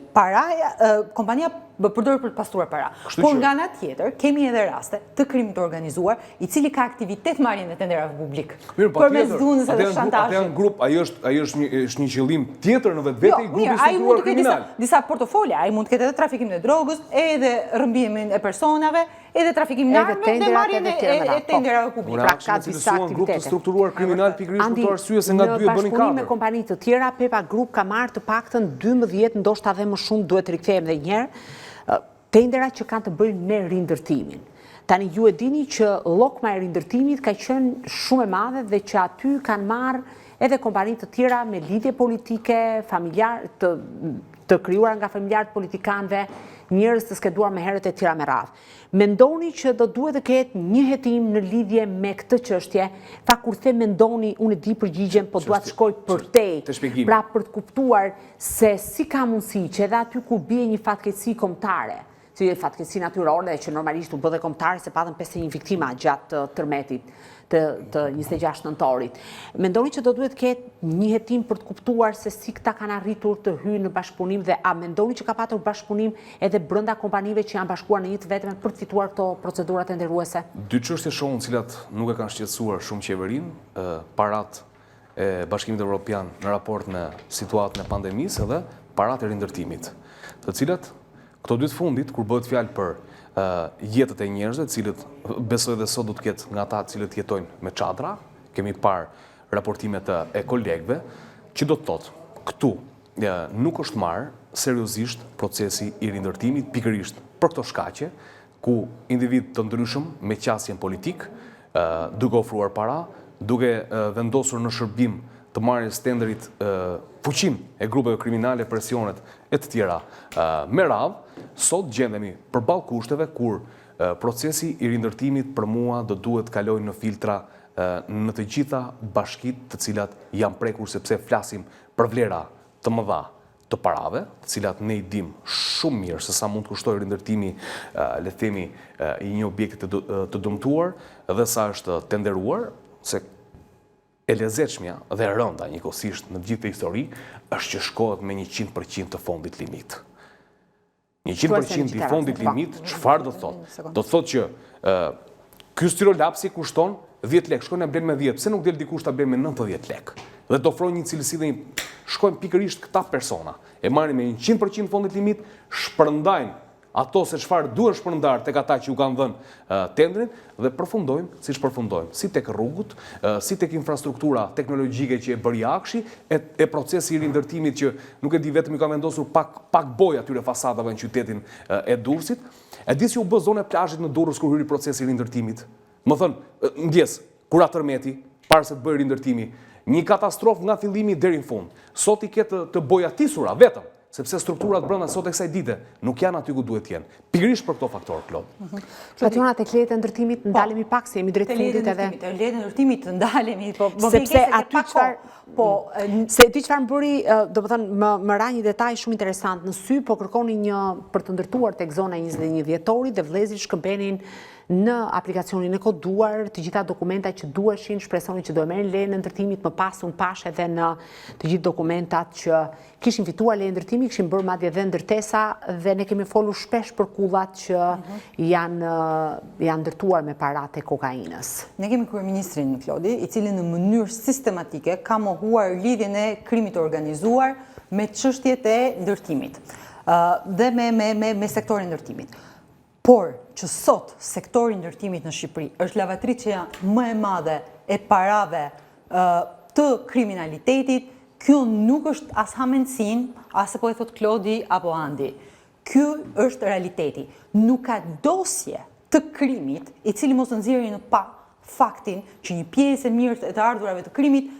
kompania përdorë për të pastruar para. Por nga ana tjetër, kemi edhe raste të krimit të organizuar, i cili ka aktivitet marrjen e tenderave publik. Përmes dhunës edhe shantazhit. Atë janë grup, ai është një qëllim tjetër në vetvete i grupit strukturuar kriminal. Disa portofolje, ai mund të ketë edhe trafikim e drogës, edhe rrëmbimin e personave, edhe trafikim në armë dhe marrjen e tenderave publike. Pra ka disa aktivitete. Grup të strukturuar kriminal pikërisht për të arsye se nga dy e bënin 4. Me kompani të tjera, Pepa Group ka marrë të paktën 12, ndoshta edhe më shumë, duhet të rikthehemi edhe një herë, tendera që kanë të bëjnë me rindërtimin. Tani ju e dini që llokma e rindërtimit ka qenë shumë e madhe dhe që aty kanë marrë edhe kompani të tjera me lidhje politike, familjar, të krijuara nga familjarët politikanëve, njerëz të skeduar me herët e tjera me radhë. Mendoni që do duhet të ketë një hetim në lidhje me këtë çështje, fa kur the mendoni, unë e di përgjigjen, po dua të shkoj përtej. Pra për të kuptuar se si ka mundësi që edhe aty ku bie një fatkeqësi kombëtare, si fatkeqësi natyrore që normalisht u bë dhe kombëtare se patën 51 viktima gjatë tërmetit të 26 nëntorit. Mendoni që do duhet ketë një hetim për të kuptuar se si këta kanë arritur të hyjnë në bashkëpunim dhe a mendoni që ka patur bashkëpunim edhe brenda kompanive që janë bashkuar në një të vetme për të fituar këto procedura tenderuese? Dy çështje shohun cilat nuk e kanë shqetësuar shumë qeverinë, parat e Bashkimit Evropian në raport me situatën e pandemisë edhe parat e rindërtimit, të cilat këto dy të fundit kur bëhet fjalë për jetët e njerëzve, cilët besoj dhe sot do të ketë nga ata cilët jetojnë me çadra, kemi parë raportimet e kolegëve, që do të thotë këtu nuk është marrë seriozisht procesi i rindërtimit pikërisht për këto shkaqe, ku individ të ndryshëm me qasjen politik, duke ofruar para, duke vendosur në shërbim të marrjes tenderit fuqin e grupeve kriminale, presionet e të tjera me radhë, sot gjendemi përballë kushteve kur procesi i rindërtimit për mua do duhet kalojë në filtra në të gjitha bashkitë të cilat janë prekur sepse flasim për vlera të mëdha të parave, të cilat ne i dim shumë mirë se sa mund të kushtojë rindërtimi, le të themi, i një objekti të dëmtuar dhe sa është tenderuar, se e lezetshmja dhe e rënda njëkohësisht në gjithë histori është që shkohet me 100% të fondit limit. 100% i fondit limit, çfarë do thotë? Do thotë që ky styrolapsi kushton 10 lekë, shkojnë e blen me 10, pse nuk del dikush ta blen me 90 lekë? Dhe të ofrojnë një cilësi dhe shkojnë pikërisht këta persona, e marrin me 100% fondit limit, shpërndajnë ato se çfarë duhet shpërndar tek ata që u kanë dhënë tendrin dhe përfundojmë siç përfundojmë, si tek rrugët, si tek infrastruktura teknologjike që e bëri Akshi, e procesi i rindërtimit që nuk e di vetëm i ka vendosur pak bojë atyre fasadave në qytetin e Durrësit. E di si u bë zonë e plazhit në Durrës kur hyri procesi i rindërtimit. Më thënë, ndjes, kur tërmeti, para se të bëjë rindërtimi, një katastrofë nga fillimi deri në fund. Sot i ketë të bojatisura vetëm, sepse strukturat brenda sot e kësaj dite nuk janë aty ku duhet të jenë. Pikërisht për këto faktorë, Klod. Fatjona, tek lejet e ndërtimit ndalemi pak se jemi drejt fundit edhe. Lejet e ndërtimit ndalemi, po sepse aty se ti çfarë bëri, domethënë më ra një detaj shumë interesant në sy, po kërkoni një për të ndërtuar tek zona 21 dhjetorit dhe vëllezërit shkëmbenin në aplikacionin e koduar të gjitha dokumentat që duheshin, shpresoni që do e merrin lejen e ndërtimit, më pas unë pash edhe në të gjithë dokumentat që kishin fituar lejen e ndërtimit, kishin bërë madje edhe ndërtesa dhe ne kemi folur shpesh për kullat që janë ndërtuar me parat e kokainës. Ne kemi kryeministrin Klodi, i cili në mënyrë sistematike ka mohuar lidhjen e krimit të organizuar me çështjet e ndërtimit dhe me sektorin ndërtimit. Por që sot sektori ndërtimit në Shqipëri është lavatriçja më e madhe e parave të kriminalitetit, kjo nuk është as hamencin, as po e thot Klodi apo Andi. Ky është realiteti. Nuk ka dosje të krimit i cili mos nxjerrë në pa faktin që një pjesë e mirë e të ardhurave të krimit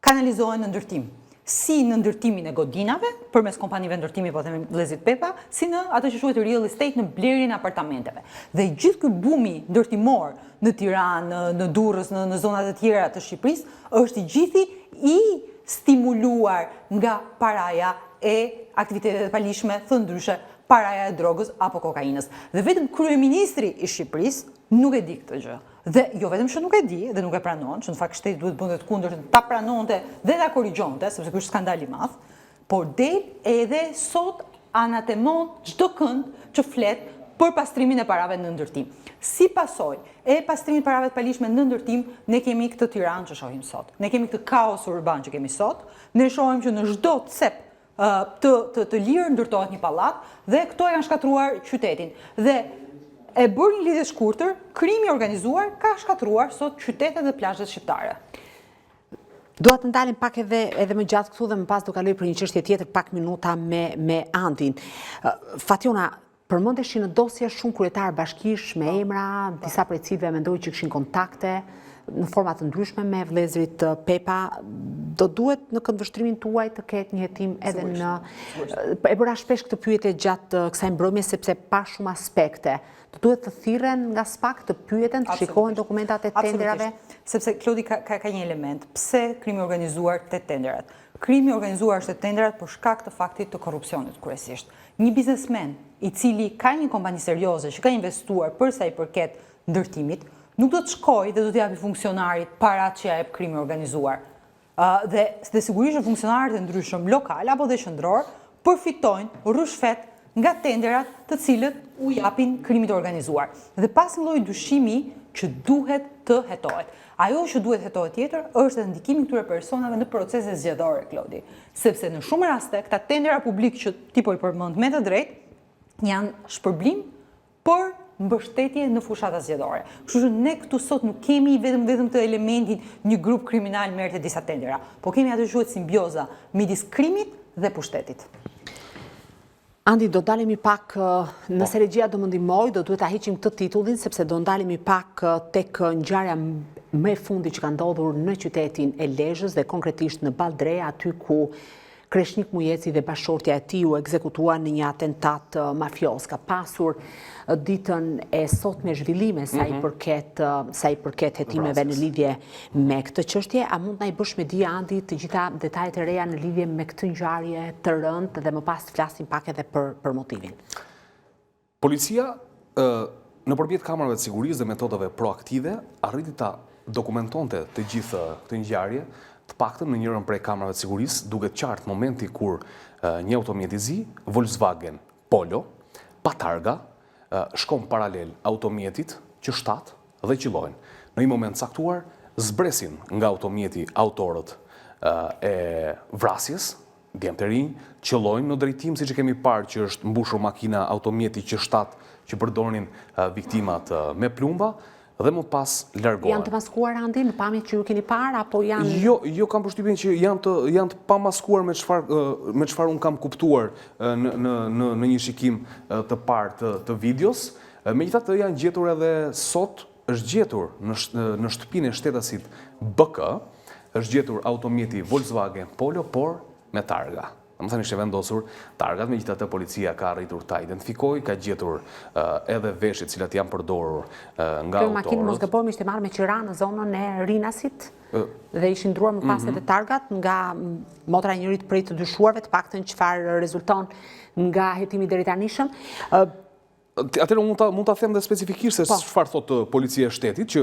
kanalizohen në ndërtim. Si në ndërtimin e godinave, përmes kompanive ndërtimi, po themi vëllezrit Pepa, si në ato që quhet real estate, në blerjen e apartamenteve. Dhe gjithë ky bumi ndërtimor në Tiranë, në Durrës, në zonat e tjera të Shqipërisë, është i gjithi i stimuluar nga paraja e aktivitetet e palishme, thëndryshe, paraja e drogës apo kokainës. Dhe vetëm kryeministri i Shqipërisë nuk e di këtë gjë. Dhe jo vetëm që nuk e di dhe nuk e pranon, që në fakt shteti duhet bëndet kundërt ta pranonte dhe ta korrigjonte, sepse ky është skandal i madh, por del edhe sot anatemon çdo kënd që flet për pastrimin e parave në ndërtim. Si pasojë e pastrimit parave të palishme në ndërtim, ne kemi këtë Tiranë që shohim sot. Ne kemi këtë kaos urban që kemi sot. Ne shohim që në çdo cep të lirë ndërtohet një pallat dhe këto janë shkatruar qytetin. Dhe e bërë një lidhje shkurtër, krimi organizuar ka shkatruar sot qytetet dhe plazhet shqiptare. Dua të ndalim pak edhe më gjatë këtu dhe më pas do kaloj për një çështje tjetër pak minuta me Andin. Fatjona, përmendeshin në dosje shumë kryetarë bashkish me emra, disa prej cilëve mendoj që kishin kontakte në forma të ndryshme me vëllezrit Pepa. Do duhet në këndvështrimin tuaj të ketë një hetim edhe në... E bëra shpesh këtë pyetje gjatë kësaj mbrëmje sepse pa shumë aspekte. Do duhet të thirren nga SPAK të pyeten, të shikohen dokumentat e tenderave? Sepse Klodi ka një element. Pse krimi organizuar te tenderat? Krimi organizuar është te tenderat për shkak të faktit të korrupsionit kryesisht. Një biznesmen i cili ka një kompani serioze që ka investuar për sa i përket ndërtimit, nuk do të shkojë dhe do të japi funksionarit parat që ja jep krimi organizuar. Dhe sigurisht funksionarët e ndryshëm lokal apo dhe qendror përfitojnë rrushfet nga tenderat të cilët u japin krimit organizuar. Dhe pas një lloji dyshimi që duhet të hetohet. Ajo që duhet hetohet tjetër është edhe ndikimi këtyre personave në procese zgjedhore, Klodi. Sepse në shumë raste këta tendera publik që ti po i përmend me të drejtë janë shpërblim për mbështetje në fushata zgjedhore. Kështu që ne këtu sot nuk kemi vetëm të elementin një grup kriminal merrte disa tendera, po kemi atë që quhet simbioza midis krimit dhe pushtetit. Andi, do dalemi pak, nëse regjia do më ndihmoj, do duhet ta heqim këtë titullin, sepse do ndalemi pak tek ngjarja më e fundit që ka ndodhur në qytetin e Lezhës dhe konkretisht në Ballddre, aty ku Kreshnik Mujeci dhe bashkëshortja e tij u ekzekutuan në një atentat mafios. Ka pasur ditën e sotme zhvillime sa i përket hetimeve në lidhje me këtë çështje. A mund na i bësh me dia, Andi, të gjitha detajet e reja në lidhje me këtë ngjarje të rëndë dhe më pas të flasim pak edhe për motivin? Policia nëpërmjet kamerave të sigurisë dhe metodave proaktive arriti ta dokumentonte të gjithë këtë ngjarje, të paktën në njërën prej kamerave të sigurisë, duket qartë momenti kur një automjet i zi, Volkswagen Polo, pa targa, shkon paralel automjetit që shtatë dhe qillojnë. Në një moment caktuar, zbresin nga automjeti autorët e vrasjes, djemë të rinj, qillojnë në drejtim, si që kemi parë që është mbushur makina automjeti që shtatë që përdornin viktimat me plumba, dhe më pas largohen. Janë të maskuar, Andi, në pamje që ju keni parë, apo janë... Jo, kam përshtypjen që janë të pamaskuar me çfarë unë kam kuptuar në një shikim të parë të videos. Megjithatë janë gjetur edhe sot, është gjetur në shtëpinë e shtetasit BK, është gjetur automjeti Volkswagen Polo, por me targa. Më thënë ishte vendosur targat, megjithatë policia ka arritur ta identifikojë, ka gjetur edhe veshjet cilat janë përdorur nga autorët. Kjo makinë, mos gabojmë, ishte marrë me qira në zonën e Rinasit dhe ishin ndruar më pas edhe targat nga motra e njërit prej të dyshuarve, të paktën çfarë rezulton nga hetimi deri tanishëm. Atëherë mund ta them dhe specifikisht se çfarë thotë policia e shtetit, që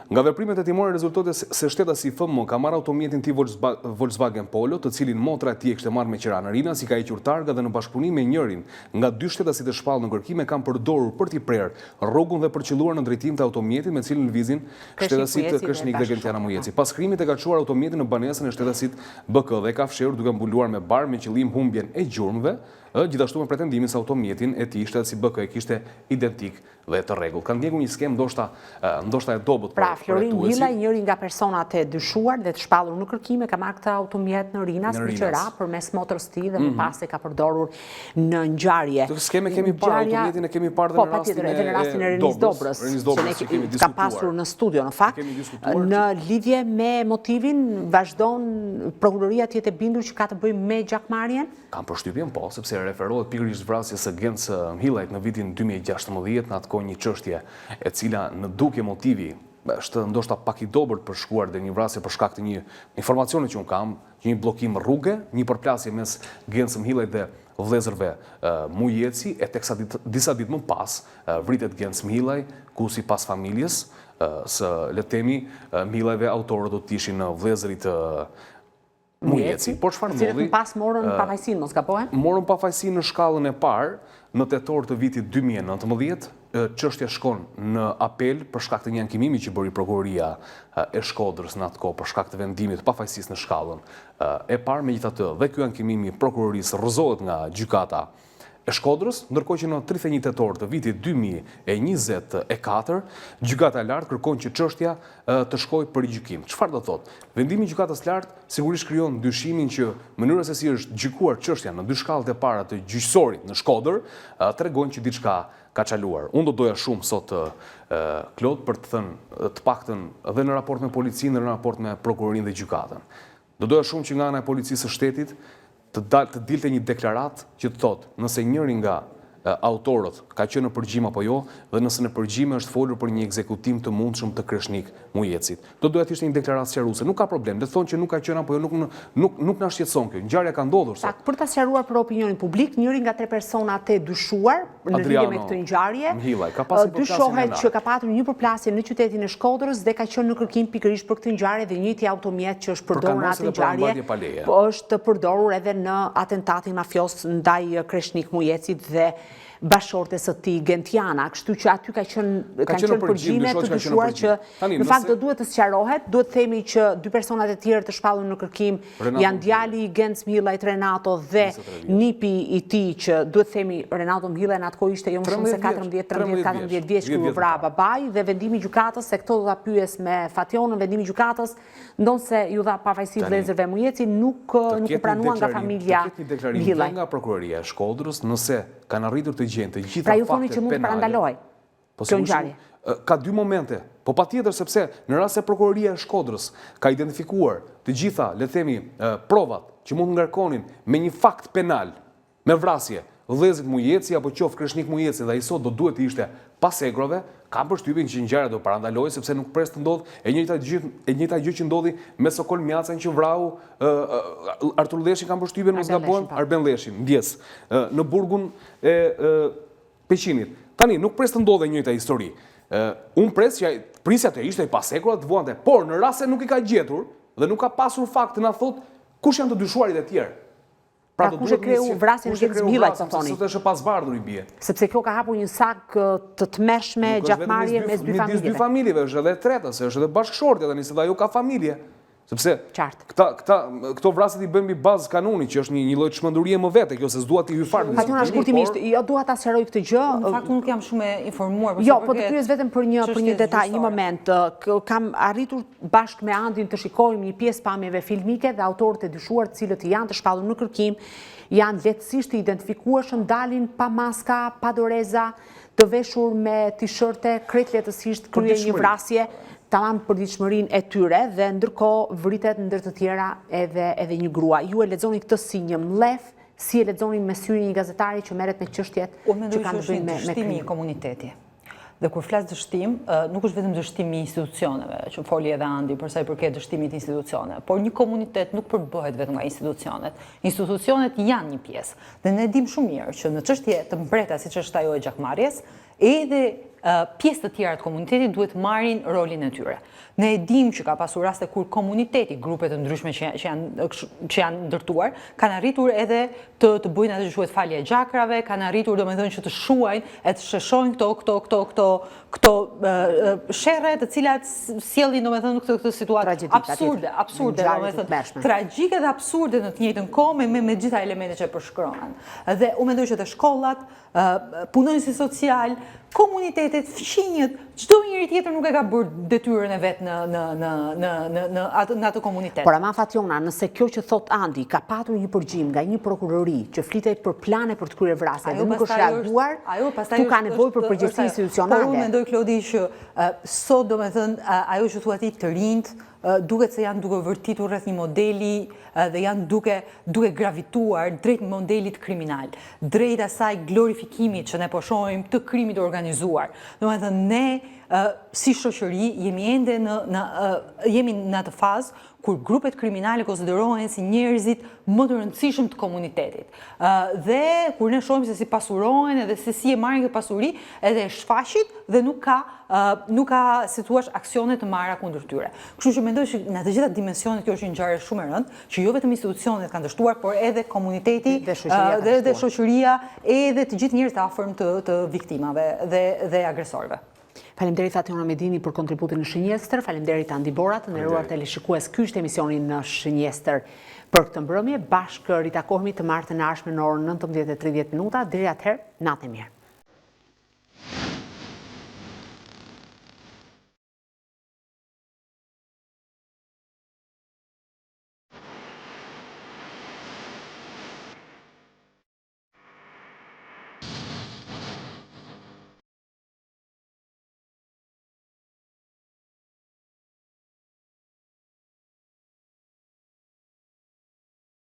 nga veprimet hetimore rezultohet se shteta si FM ka marrë automjetin tip Volkswagen Polo, të cilin motra e tij e kishte marrë me qeranërinë, si ka hequr targa dhe në bashkëpunim me njërin nga dy shtetasit e shpallur në kërkime kanë përdorur për t'i prerë rrogun dhe për qelluar në drejtim të automjetit me cilin lëvizin shtetasit Kreshnik dhe Gentiana Mujeci. Pas krimit e ka çuar automjetin në banesën e shtetasit BK dhe e ka fshehur duke mbuluar me bar me qëllim humbjen e gjurmëve, gjithashtu me pretendimin se automjetin e tij shtetasit BK e kishte identik dhe të rregullt. Kanë ndjekur një skem ndoshta e dobët për Pra, Florin Villa, njëri nga personat e dyshuar dhe të shpallur në kërkime, ka marrë këtë automjet në Rinas, në qera, përmes motrës tij dhe më pas e ka përdorur në ngjarje. Këtë skeme kemi parë, automjetin e kemi parë dhe në rastin e Renis Dobrës, që ne ka pasur në studio, në fakt. Në lidhje me motivin, vazhdon prokuroria të jetë e bindur që ka të bëjë me gjakmarrjen? Kam përshtypjen po, sepse referohet pikërisht vrasjes së Gens Mhillajt në vitin 2016, në atë kohë një çështje e cila në dukje motivi është ndoshta pak i dobët për shkuar dhe një vrasje për shkak të një informacioni që unë kam, një bllokim rruge, një përplasje mes Gens Mhillajt dhe vëllezërve Mujeci, e teksa disa ditë më pas vritet Gens Mhillaj, ku sipas familjes së le të themi Mhillajve autorët do të ishin vëllezërit Mujeci, por çfarë cilët më pas morën pafajësinë, mos gabohem? Morën pafajësinë në shkallën e parë, në tetor të vitit 2019, çështja shkon në apel për shkak të një ankimimi që bëri prokuroria e Shkodrës në atë kohë për shkak të vendimit të pafajësisë në shkallën e parë. Megjithatë, dhe ky ankimimi i prokurorisë rrëzohet nga gjykata e Shkodrës, ndërkohë që në 31 tetor të vitit 2024, gjykata e lartë kërkon që çështja të shkojë për gjykim. Çfarë do thotë? Vendimi i gjykatës lartë sigurisht krijon dyshimin që mënyra se si është gjykuar çështja në dy shkallët e para të gjyqësorit në Shkodër tregon që diçka ka çaluar. Unë do doja shumë sot Klod për të thënë të paktën edhe në raport me policinë dhe në raport me prokurorinë dhe gjykatën. Do doja shumë që nga ana e policisë së shtetit të dilte një deklarat që të thotë nëse njëri nga autorët ka qenë në përgjim apo jo, dhe nëse në përgjime është folur për një ekzekutim të mundshëm të Kreshnik Mujecit. Do doja të ishte një deklaratë sqaruese. Nuk ka problem, le të thonë që nuk ka qenë apo jo, nuk na shqetëson kjo. Ngjarja ka ndodhur sot. Për ta sqaruar për opinionin publik, njëri nga tre personat e dyshuar në lidhje me këtë ngjarje, dyshohet që ka patur një përplasje në qytetin e Shkodrës dhe ka qenë në kërkim pikërisht për këtë ngjarje dhe njëjti automjet që është përdorur në atë ngjarje, është përdorur edhe në atentatin mafios ndaj Kreshnik Mujecit dhe bashortes së tij Gentiana, kështu që aty kanë qenë përgjime të dyshuar që në fakt do duhet të sqarohet, duhet të themi që dy personat e tjerë të shpallur në kërkim janë djali i Gens Mhillajt Renato dhe nipi i tij që duhet të themi Renato Mhillaj në atë kohë ishte jo më shumë se 14 vjeç kur u vra babai dhe vendimi i gjykatës, se këto do ta pyes me Fationën, vendimi i gjykatës ndonse ju dha pafajësi vëllezërve Mujeci, nuk u pranuan nga familja Mhillaj. Nga prokuroria e Shkodrës, nëse kanë arritur të gjejnë të gjitha pra ju thoni faktet që mund të parandaloj kjo ngjarje. Ka dy momente, po patjetër sepse në rast se prokuroria e Shkodrës ka identifikuar të gjitha, le të themi, provat që mund të ngarkonin me një fakt penal, me vrasje, vëllezërit Mujeci apo qoftë Kreshnik Mujeci dhe ai sot do duhet të ishte pas egrove, kam përshtypjen që ngjarja do parandalohet sepse nuk pres të ndodhë e njëjta gjë që ndodhi me Sokol Mjacën që vrau Artur Leshin, kam përshtypjen mos gabojmë, Arben Leshin, ndjes, në burgun e Peqinit. Tani nuk pres të ndodhë e njëjta histori. Unë prisja të ishte i pasekurat të vuante, por në rast se nuk i ka gjetur dhe nuk ka pasur fakt të na thotë kush janë të dyshuarit e tjerë. Pra kush e kreu vrasjen e Gens Mhillajt, po thoni? Sepse është e pasbardhur i bie. Sepse kjo ka hapur një sak të tmerrshme gjakmarrje mes dy familjeve. Midis dy familjeve, është edhe e treta, se është edhe bashkëshortja tani se ajo ka familje. Sepse këto vrasjet i bëjmë mbi bazë kanoni, që është një lloj çmendurie më vete, kjo se s'dua ti hyj fare. Fatjona, shkurtimisht, jo dua ta sqaroj këtë gjë. Në fakt nuk jam shumë e informuar. Jo, po të pyes vetëm për një detaj, një moment. Kam arritur bashkë me Andin të shikojmë një pjesë pamjeve filmike dhe autorët e dyshuar të cilët janë të shpallur në kërkim, janë lehtësisht të identifikueshëm, dalin pa maska, pa doreza, të veshur me t-shirte, krejt lehtësisht kryen një vrasje, tamam përditshmërinë e tyre dhe ndërkohë vritet ndër të tjera edhe një grua. Ju e lexoni këtë si një mllef, si e lexoni me syrin një gazetari që merret me çështjet që kanë të bëjnë me dështimi i komunitetit. Dhe kur flas dështim, nuk është vetëm dështimi i institucioneve, që foli edhe Andi për sa i përket dështimit të institucioneve, por një komunitet nuk përbëhet vetëm nga institucionet. Institucionet janë një pjesë. Dhe ne dim shumë mirë që në çështje të mbreta siç është ajo e gjakmarrjes, edhe pjesë të tjera të komunitetit duhet marrin rolin e tyre. Ne e dim që ka pasur raste kur komuniteti, grupet të ndryshme që janë ndërtuar, kanë arritur edhe të bëjnë atë që quhet falje e gjakrave, kanë arritur domethënë që të shuajnë e të sheshojnë këto sherre të cilat sjellin domethënë këtë situatë absurde, domethënë tragjike dhe absurde në të njëjtën kohë me gjitha elementet që përshkruan. Dhe unë mendoj që të shkollat, punonësit social, komunitetet, fqinjët, çdo njëri tjetër nuk e ka bërë detyrën e vet në atë komunitet. Por ama Fatjona, nëse kjo që thot Andi ka patur një përgjim nga një prokurori që flitet për plane për të kryer vrasje dhe nuk është reaguar, tu ka nevojë për përgjegjësi institucionale. Po unë mendoj, Klodi, që sot domethënë ajo që thua ti të rinjt duket se janë duke vërtitur rreth një modeli dhe janë duke gravituar drejt modelit kriminal, drejt asaj glorifikimit që ne po shohim të krimit organizuar. Domethënë ne si shoqëri jemi në atë fazë kur grupet kriminale konsiderohen si njerëzit më të rëndësishëm të komunitetit. Dhe kur ne shohim se si pasurohen edhe se si e marrin këtë pasuri, edhe e shfaqit dhe nuk ka si thua aksione të marra kundër tyre. Kështu që mendoj që në të gjitha dimensionet kjo është një ngjarje shumë e rëndë, që jo vetëm institucionet kanë dështuar, por edhe komuniteti dhe shoqëria, edhe të gjithë njerëzit afërm të viktimave dhe agresorëve. Faleminderit Fatjona Medini për kontributin në Shënjestër, faleminderit Andi Bora, të nderuar teleshikues, ky është emisioni në Shënjestër për këtë mbrëmje. Bashkë ritakohemi të martën e ardhshme në orën 19:30. Deri atëherë, natë e mirë.